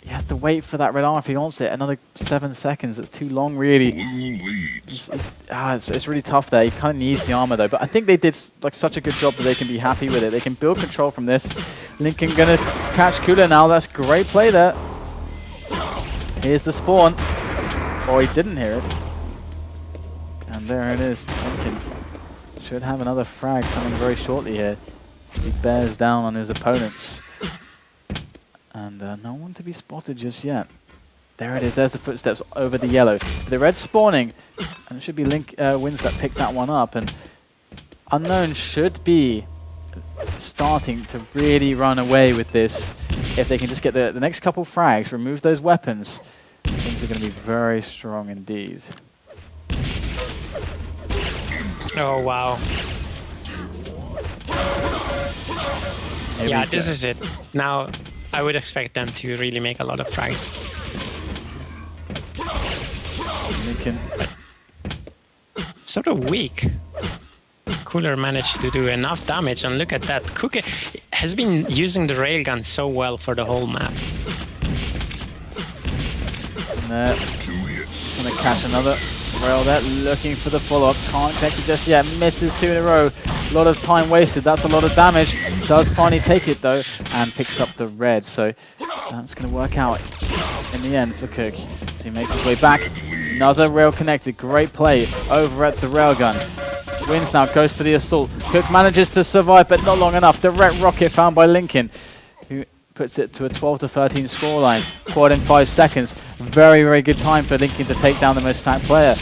he has to wait for that red armor if he wants it. Another 7 seconds. It's too long, really. Blue leads. It's really tough there. He kind of needs the armor, though. But I think they did like such a good job that they can be happy with it. They can build control from this. Lincoln going to catch Cooler now. That's great play there. Here's the spawn. Oh, he didn't hear it. And there it is. Lincoln should have another frag coming very shortly here. He bears down on his opponents. And no one to be spotted just yet. There it is. There's the footsteps over the yellow. The red spawning. And it should be Wins that picked that one up. And Unknown should be starting to really run away with this. If they can just get the next couple frags, remove those weapons, things are going to be very strong indeed. Oh, wow. Yeah, this is it. Now, I would expect them to really make a lot of frags. Lincoln. Sort of weak. Cooler managed to do enough damage, and look at that. Cook has been using the railgun so well for the whole map. And 2 hits. gonna catch another rail there, looking for the follow-up. Can't connect it just yet. Misses 2 in a row. A lot of time wasted. That's a lot of damage. Does finally take it though, and picks up the red. So that's gonna work out in the end for Cook. So he makes his way back. Another rail connected. Great play over at the railgun. Wins now, goes for the assault. Cook manages to survive, but not long enough. Direct rocket found by Lincoln, who puts it to a 12-13 scoreline. Quad in 5 seconds. Very, very good time for Lincoln to take down the most stacked player.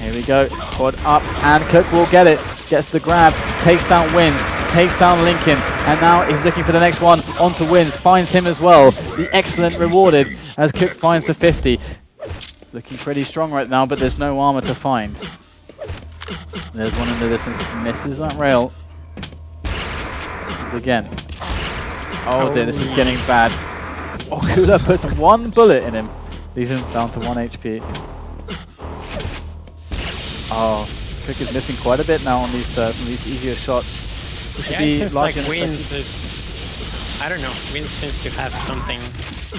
Here we go. Quad up, and Cook will get it. Gets the grab, takes down Wins, takes down Lincoln, and now he's looking for the next one. Onto Wins, finds him as well. The excellent rewarded as Cook finds the 50. Looking pretty strong right now, but there's no armor to find. There's one in the distance, misses that rail. And again. Oh dear, this is getting bad. Oh, Cooler puts 1 bullet in him. Leaves him down to 1 HP. Oh, Cook is missing quite a bit now on these some of these easier shots. Yeah, it seems like Wins is... I don't know, Wins seems to have something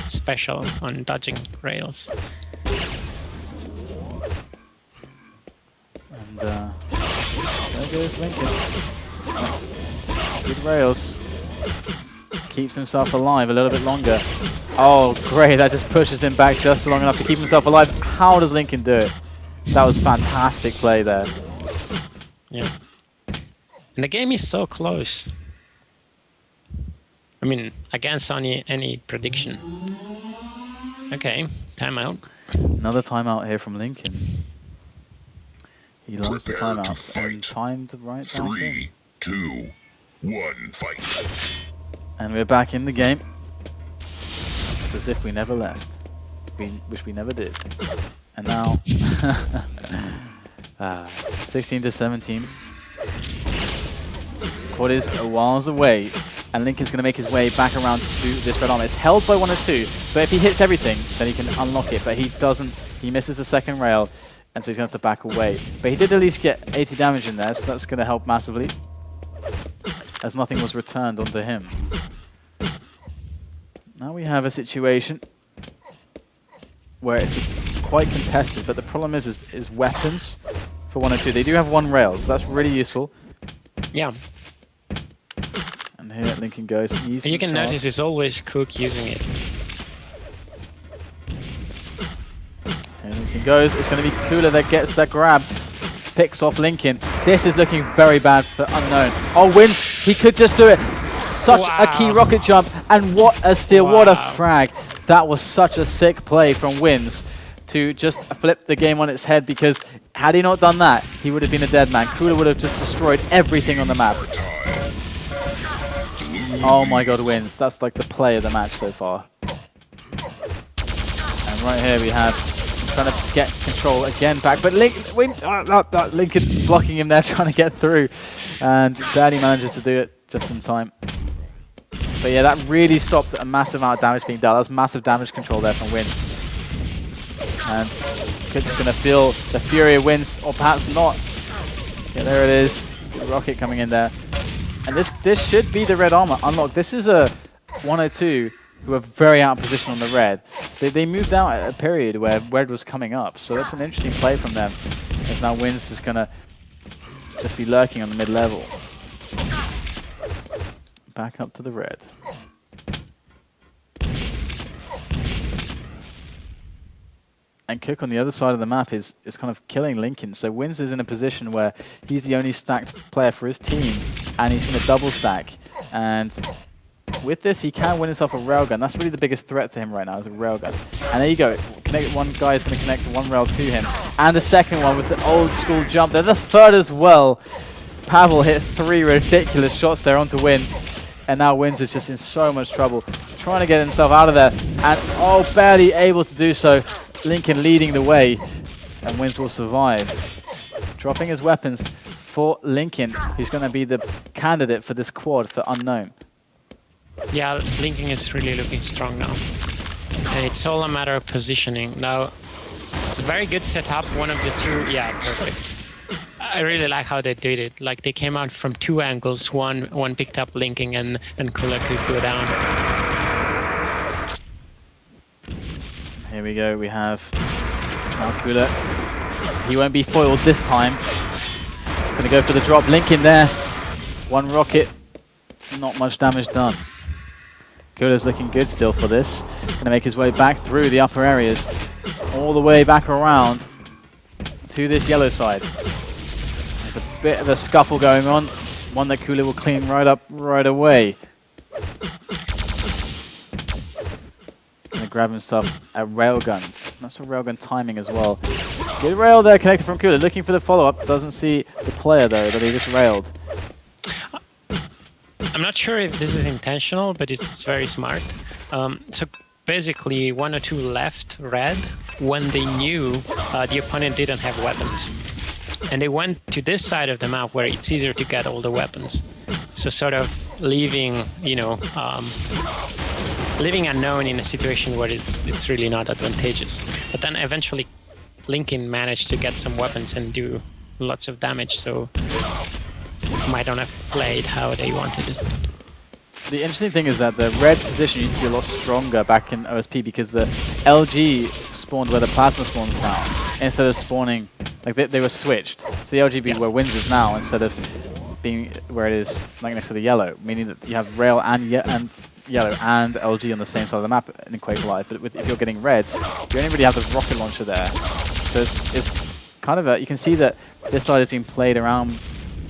special on dodging rails. And there goes Lincoln. That's good rails. Keeps himself alive a little bit longer. Oh, great. That just pushes him back just long enough to keep himself alive. How does Lincoln do it? That was fantastic play there. Yeah. And the game is so close. I mean, against any prediction. Okay, timeout. Another timeout here from Lincoln. He loves the Prepare to timeouts and fight. time to right back in. 3, 2, 1, fight. And we're back in the game. It's as if we never left. Which we never did. And now 16-17. Quad is a whiles away, and Lincoln's going to make his way back around to this red armor. It's held by 1 or 2, but if he hits everything, then he can unlock it. But he doesn't. He misses the second rail, and so he's going to have to back away. But he did at least get 80 damage in there, so that's going to help massively, as nothing was returned onto him. Now we have a situation where it's quite contested, but the problem is weapons for 102. They do have 1 rail, so that's really useful. Yeah. And here Lincoln goes. You can notice it's always Cook using it. Here Lincoln goes. It's going to be Cooler that gets that grab. Picks off Lincoln. This is looking very bad for Unknown. Oh, wins. He could just do it. Such a key rocket jump. And what a steal. What a frag. That was such a sick play from Wins to just flip the game on its head, because had he not done that, he would have been a dead man. Cooler would have just destroyed everything on the map. Oh my god, Wins. That's like the play of the match so far. And right here we have trying to get control again back, but Lincoln blocking him there, trying to get through, and barely manages to do it just in time. But yeah, that really stopped a massive amount of damage being dealt. That was massive damage control there from Wins. And Cook's going to feel the fury of Wins, or perhaps not. Okay, there it is. Rocket coming in there. And this should be the red armor unlocked. This is a 102 who are very out of position on the red. So they moved out at a period where red was coming up. So that's an interesting play from them. As now Wins is going to just be lurking on the mid-level. Back up to the red. And Cook on the other side of the map is kind of killing Lincoln. So Wins is in a position where he's the only stacked player for his team, and he's going to double stack. And with this, he can win himself a railgun. That's really the biggest threat to him right now, is a railgun. And there you go. One guy is going to connect one rail to him. And the second one with the old school jump there. The third as well. Pavel hit 3 ridiculous shots there onto Wins. And now Wins is just in so much trouble, trying to get himself out of there. And barely able to do so. Lincoln leading the way, and Wins will survive. Dropping his weapons for Lincoln, who's going to be the candidate for this quad for Unknown. Yeah, Lincoln is really looking strong now. And it's all a matter of positioning. Now, it's a very good setup. One of the two, yeah, perfect. I really like how they did it. Like, they came out from 2 angles. One picked up Lincoln, and Cooler could go down. Here we go, we have now Cooler. He won't be foiled this time. Gonna go for the drop. Lincoln there. 1 rocket. Not much damage done. Cooler's looking good still for this. Gonna make his way back through the upper areas. All the way back around to this yellow side. There's a bit of a scuffle going on. One that Cooler will clean right up right away. Grab himself a railgun. That's a railgun timing as well. Good rail there, connected from Cooler. Looking for the follow-up. Doesn't see the player though that he just railed. I'm not sure if this is intentional, but it's very smart. So basically, 102 left red when they knew the opponent didn't have weapons, and they went to this side of the map where it's easier to get all the weapons. So sort of leaving, leaving Unknown in a situation where it's really not advantageous. But then eventually Lincoln managed to get some weapons and do lots of damage, so might not have played how they wanted it. The interesting thing is that the red position used to be a lot stronger back in OSP, because the LG spawned where the plasma spawns now, instead of spawning, like they were switched. So the LG being where Wins is now, instead of being where it is like next to the yellow, meaning that you have rail and yellow and LG on the same side of the map in Quake Live. But if you're getting reds, you only really have the rocket launcher there. So it's kind of you can see that this side has been played around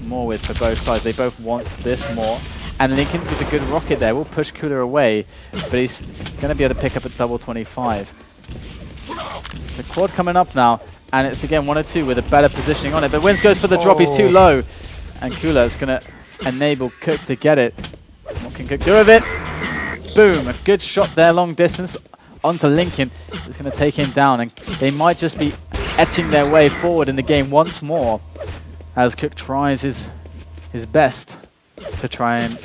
more with for both sides. They both want this more. And Lincoln with a good rocket there will push Cooler away, but he's going to be able to pick up a double 25. So quad coming up now, and it's again 102 with a better positioning on it. But Wins goes for the drop, he's too low. And Cooler is going to enable Cook to get it. What can Cook do with it? Boom, a good shot there, long distance onto Lincoln. It's going to take him down, and they might just be etching their way forward in the game once more as Cook tries his best to try and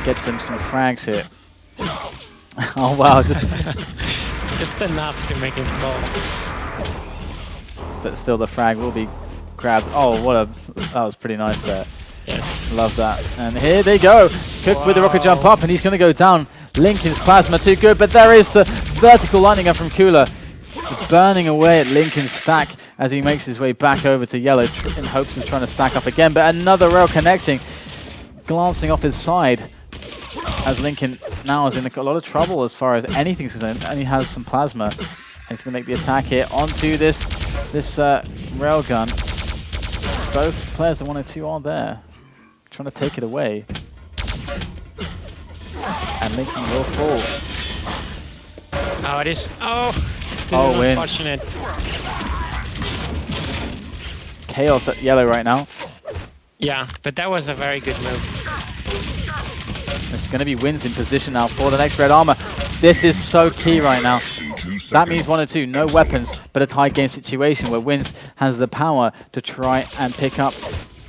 get them some frags here. Oh wow, just enough to make him fall. But still the frag will be grabbed. Oh, that was pretty nice there. Yes. Love that. And here they go. Cook with the rocket jump up, and he's going to go down. Lincoln's plasma too good, but there is the vertical lightning up from Cooler. burning away at Lincoln's stack as he makes his way back over to yellow in hopes of trying to stack up again. But another rail connecting, glancing off his side as Lincoln now is in a lot of trouble as far as anything's concerned. Only has some plasma. And he's going to make the attack here onto this railgun. Both players, the 1 and 2, are there, trying to take it away. And Lincoln will fall. Oh, it is. Oh, this Oh, is wins. unfortunate. Chaos at yellow right now. Yeah, but that was a very good move. It's going to be Wins in position now for the next red armor. This is so key right now. In 2 seconds. That means 1 and 2, no weapons, but a tie game situation where Wins has the power to try and pick up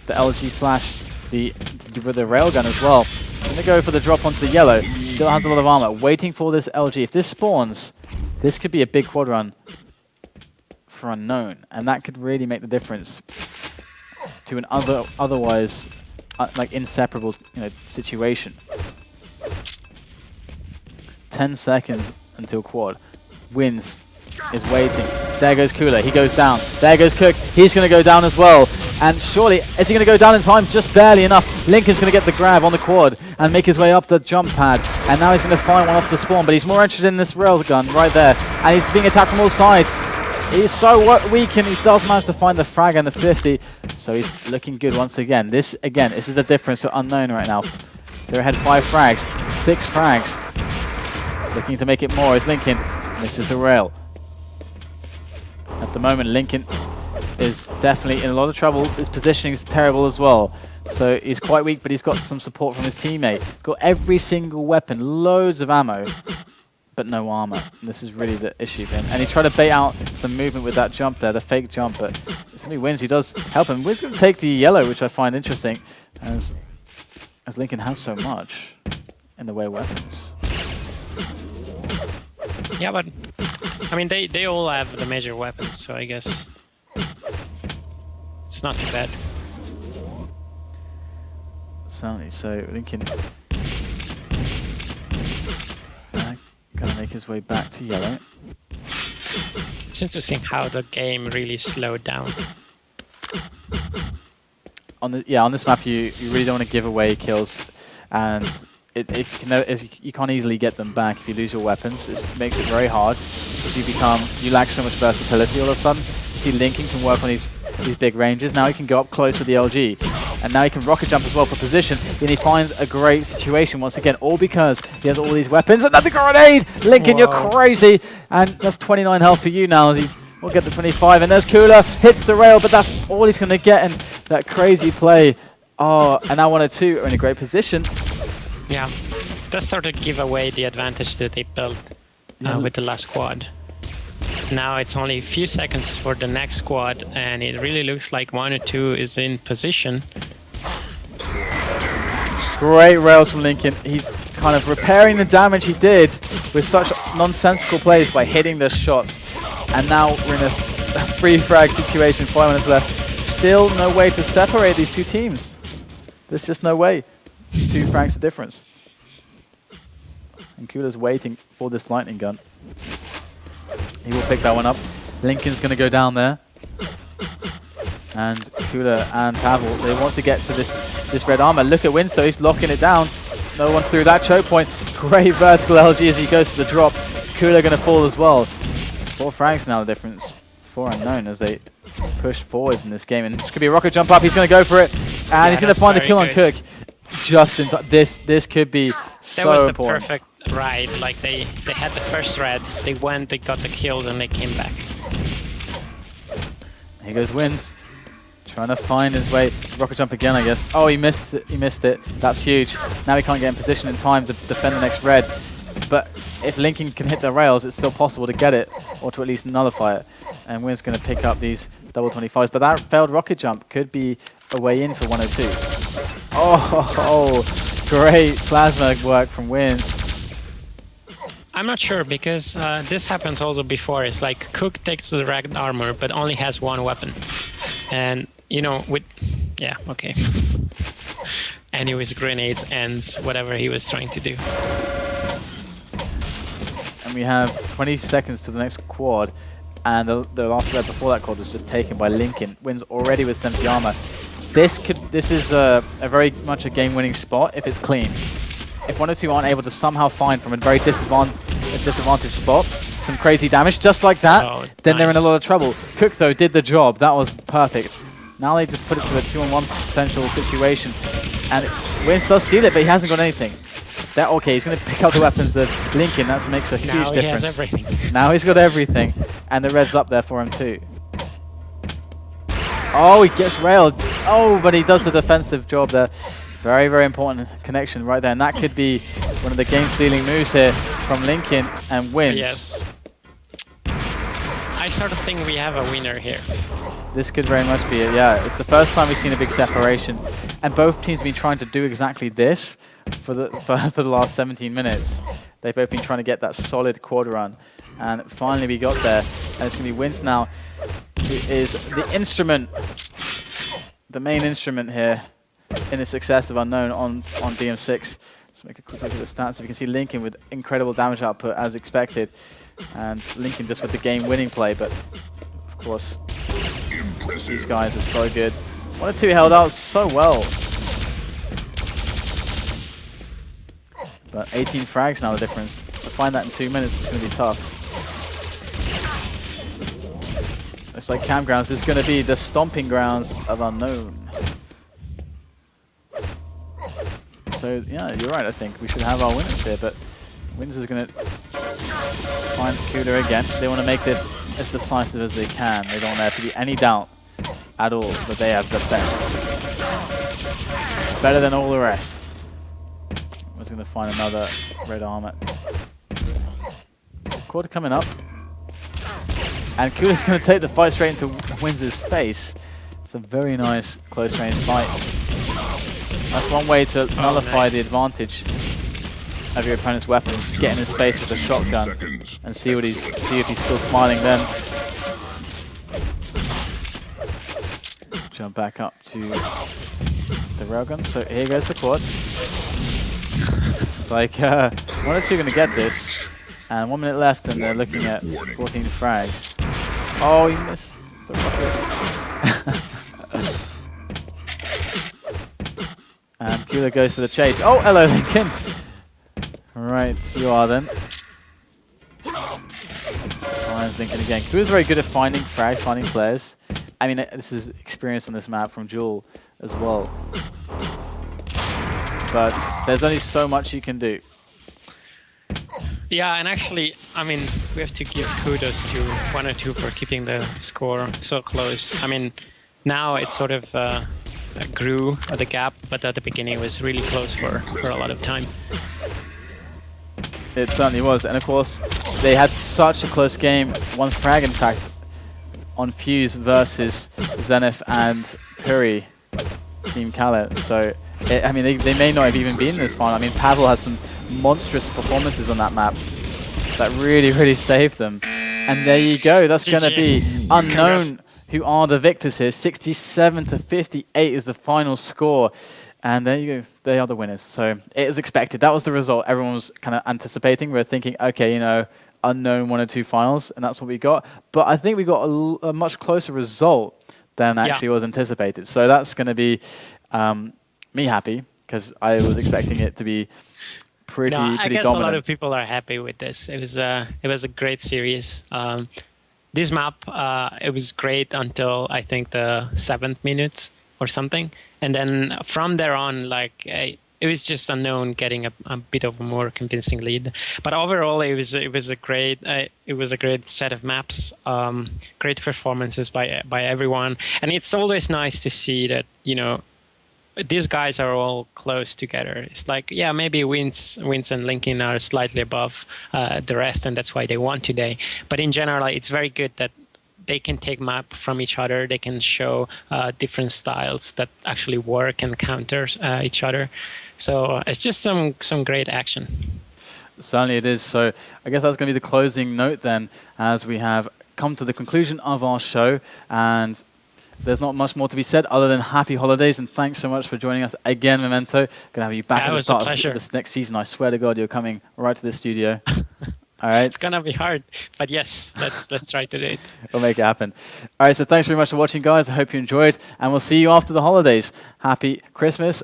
the LG slash the railgun as well. Going to go for the drop onto the yellow. Still has a lot of armor. Waiting for this LG. If this spawns, this could be a big quad run for Unknown, and that could really make the difference to an otherwise like inseparable situation. 10 seconds until quad. Wins is waiting. There goes Cooler. He goes down. There goes Cook. He's going to go down as well. And surely, is he going to go down in time? Just barely enough. Lincoln's going to get the grab on the quad and make his way up the jump pad. And now he's going to find one off the spawn, but he's more interested in this railgun right there. And he's being attacked from all sides. He's so weak, and he does manage to find the frag and the 50. So he's looking good once again. This is the difference for Unknown right now. They're ahead 5 frags, 6 frags. Looking to make it more is Lincoln. Misses the rail. At the moment, Lincoln is definitely in a lot of trouble. His positioning is terrible as well. So he's quite weak, but he's got some support from his teammate. He's got every single weapon, loads of ammo, but no armor. And this is really the issue for him. And he tried to bait out some movement with that jump there, the fake jump, but it's only Wins who does help him. Wins going to take the yellow, which I find interesting, as Lincoln has so much in the way of weapons. Yeah, but I mean, they all have the major weapons, so I guess it's not too bad. Certainly. So Lincoln gonna make his way back to yellow. It's interesting how the game really slowed down. On this map, you really don't want to give away kills, and you can't easily get them back if you lose your weapons. It makes it very hard because you lack so much versatility all of a sudden. You see Lincoln can work on these big ranges. Now he can go up close with the LG, and now he can rocket jump as well for position. And he finds a great situation once again, all because he has all these weapons. Another grenade! Lincoln, Whoa. You're crazy! And that's 29 health for you now as he will get the 25. And there's Cooler, hits the rail, but that's all he's going to get in that crazy play. Oh, and now 1 or 2 are in a great position. Yeah, that sort of give away the advantage that they built with the last quad. Now it's only a few seconds for the next quad, and it really looks like 1 or 2 is in position. Great rails from Lincoln. He's kind of repairing the damage he did with such nonsensical plays by hitting the shots. And now we're in a free frag situation, 5 minutes left. Still no way to separate these two teams. There's just no way. 2 frags the difference. And Cooler's waiting for this lightning gun. He will pick that one up. Lincoln's going to go down there. And Cooler and Pavel, they want to get to this red armor. Look at Winso, he's locking it down. No one through that choke point. Great vertical LG as he goes for the drop. Cooler going to fall as well. 4 frags now the difference for Unknown as they push forwards in this game. And this could be a rocket jump up. He's going to go for it. And he's going to find the kill on Cook. Just in time. This could be so That was the important. perfect ride. Like they had the first red, they went, they got the kills, and they came back. Here goes Wins. Trying to find his way. Rocket jump again, I guess. Oh, he missed it. He missed it. That's huge. Now he can't get in position in time to defend the next red. But if Lincoln can hit the rails, it's still possible to get it, or to at least nullify it. And Win's going to pick up these double 25s. But that failed rocket jump could be a way in for 102. Oh, great plasma work from Wins. I'm not sure, because this happens also before. It's like Cook takes the ragged armor, but only has 1 weapon. And, you know, yeah, okay. Anyways, grenades ends whatever he was trying to do. And we have 20 seconds to the next quad. and the last red before that quad was just taken by Lincoln. Wins already with Sempiyama. This is a very much a game-winning spot if it's clean. If 102 aren't able to somehow find from a very disadvantaged spot some crazy damage just like that, then they're in a lot of trouble. Cook though did the job. That was perfect. Now they just put it to a 2-on-1 potential situation, and Wins does steal it, but he hasn't got anything. Okay, he's going to pick up the weapons of Lincoln. That makes a huge difference. Now he has everything. Now he's got everything, and the red's up there for him too. Oh, he gets railed. Oh, but he does the defensive job there. Very, very important connection right there, and that could be one of the game-stealing moves here from Lincoln, and Wins. Yes. I sort of think we have a winner here. This could very much be it, yeah. It's the first time we've seen a big separation, and both teams have been trying to do exactly this for the last 17 minutes. They've both been trying to get that solid quad run, and finally we got there. And it's going to be Wins now, who is the instrument, the main instrument here in the success of Unknown on DM6. Let's make a quick look at the stats. So we can see Lincoln with incredible damage output as expected, and Lincoln just with the game-winning play, but of course these guys are so good. 102 held out so well. But 18 frags now the difference. To find that in 2 minutes is going to be tough. Looks like Campgrounds is going to be the stomping grounds of Unknown. So yeah, you're right, I think. We should have our winners here, but Wins is going to find Cooler again. They want to make this as decisive as they can. They don't want there to be any doubt at all that they have the best. Better than all the rest. Was going to find another red armor. So quarter coming up. And Cooler's going to take the fight straight into Wins' face. It's a very nice close range fight. That's one way to nullify the advantage of your opponent's weapons. Get in his face with a shotgun and see if he's still smiling then. Jump back up to the railgun. So here goes the quad. It's like 102 going to get this, and 1 minute left, and they're looking at 14 frags. Oh, he missed the rocket. And Cooler goes for the chase. Oh, hello, Lincoln. Right, you are then. Finds Lincoln again. Cooler's very good at finding frags, finding players. I mean, this is experience on this map from Jewel as well. But there's only so much you can do. Yeah, and actually, I mean, we have to give kudos to 102 for keeping the score so close. I mean, now it's sort of grew the gap, but at the beginning it was really close for a lot of time. It certainly was, and of course, they had such a close game. One frag, in fact, on Fuse versus Zenith and Puri, Team Khaled. So, I mean, they may not have even been this far. I mean, Pavel had some monstrous performances on that map that really, really saved them. And there you go. That's going to be Unknown, who are the victors here. 67-58 is the final score. And there you go. They are the winners. So it is expected. That was the result everyone was kind of anticipating. We were thinking, okay, you know, Unknown 102 finals, and that's what we got. But I think we got a much closer result than actually was anticipated. So that's going to be me happy, because I was expecting it to be pretty dominant. I guess a lot of people are happy with this. It was a great series. This map, it was great until I think the 7th minute or something, and then from there on, like it was just Unknown getting a bit of a more convincing lead. But overall, it was a great set of maps, great performances by everyone, and it's always nice to see that, you know, these guys are all close together. It's like, yeah, maybe Wins and Lincoln are slightly above the rest, and that's why they won today. But in general, it's very good that they can take map from each other. They can show different styles that actually work and counter each other. So it's just some great action. Certainly it is. So I guess that's going to be the closing note then, as we have come to the conclusion of our show. And there's not much more to be said other than happy holidays, and thanks so much for joining us again, Memento. Going to have you back at the start of this next season. I swear to God, you're coming right to the studio. All right. It's gonna be hard, but yes, let's try to do it. We'll make it happen. All right, so thanks very much for watching, guys. I hope you enjoyed, and we'll see you after the holidays. Happy Christmas.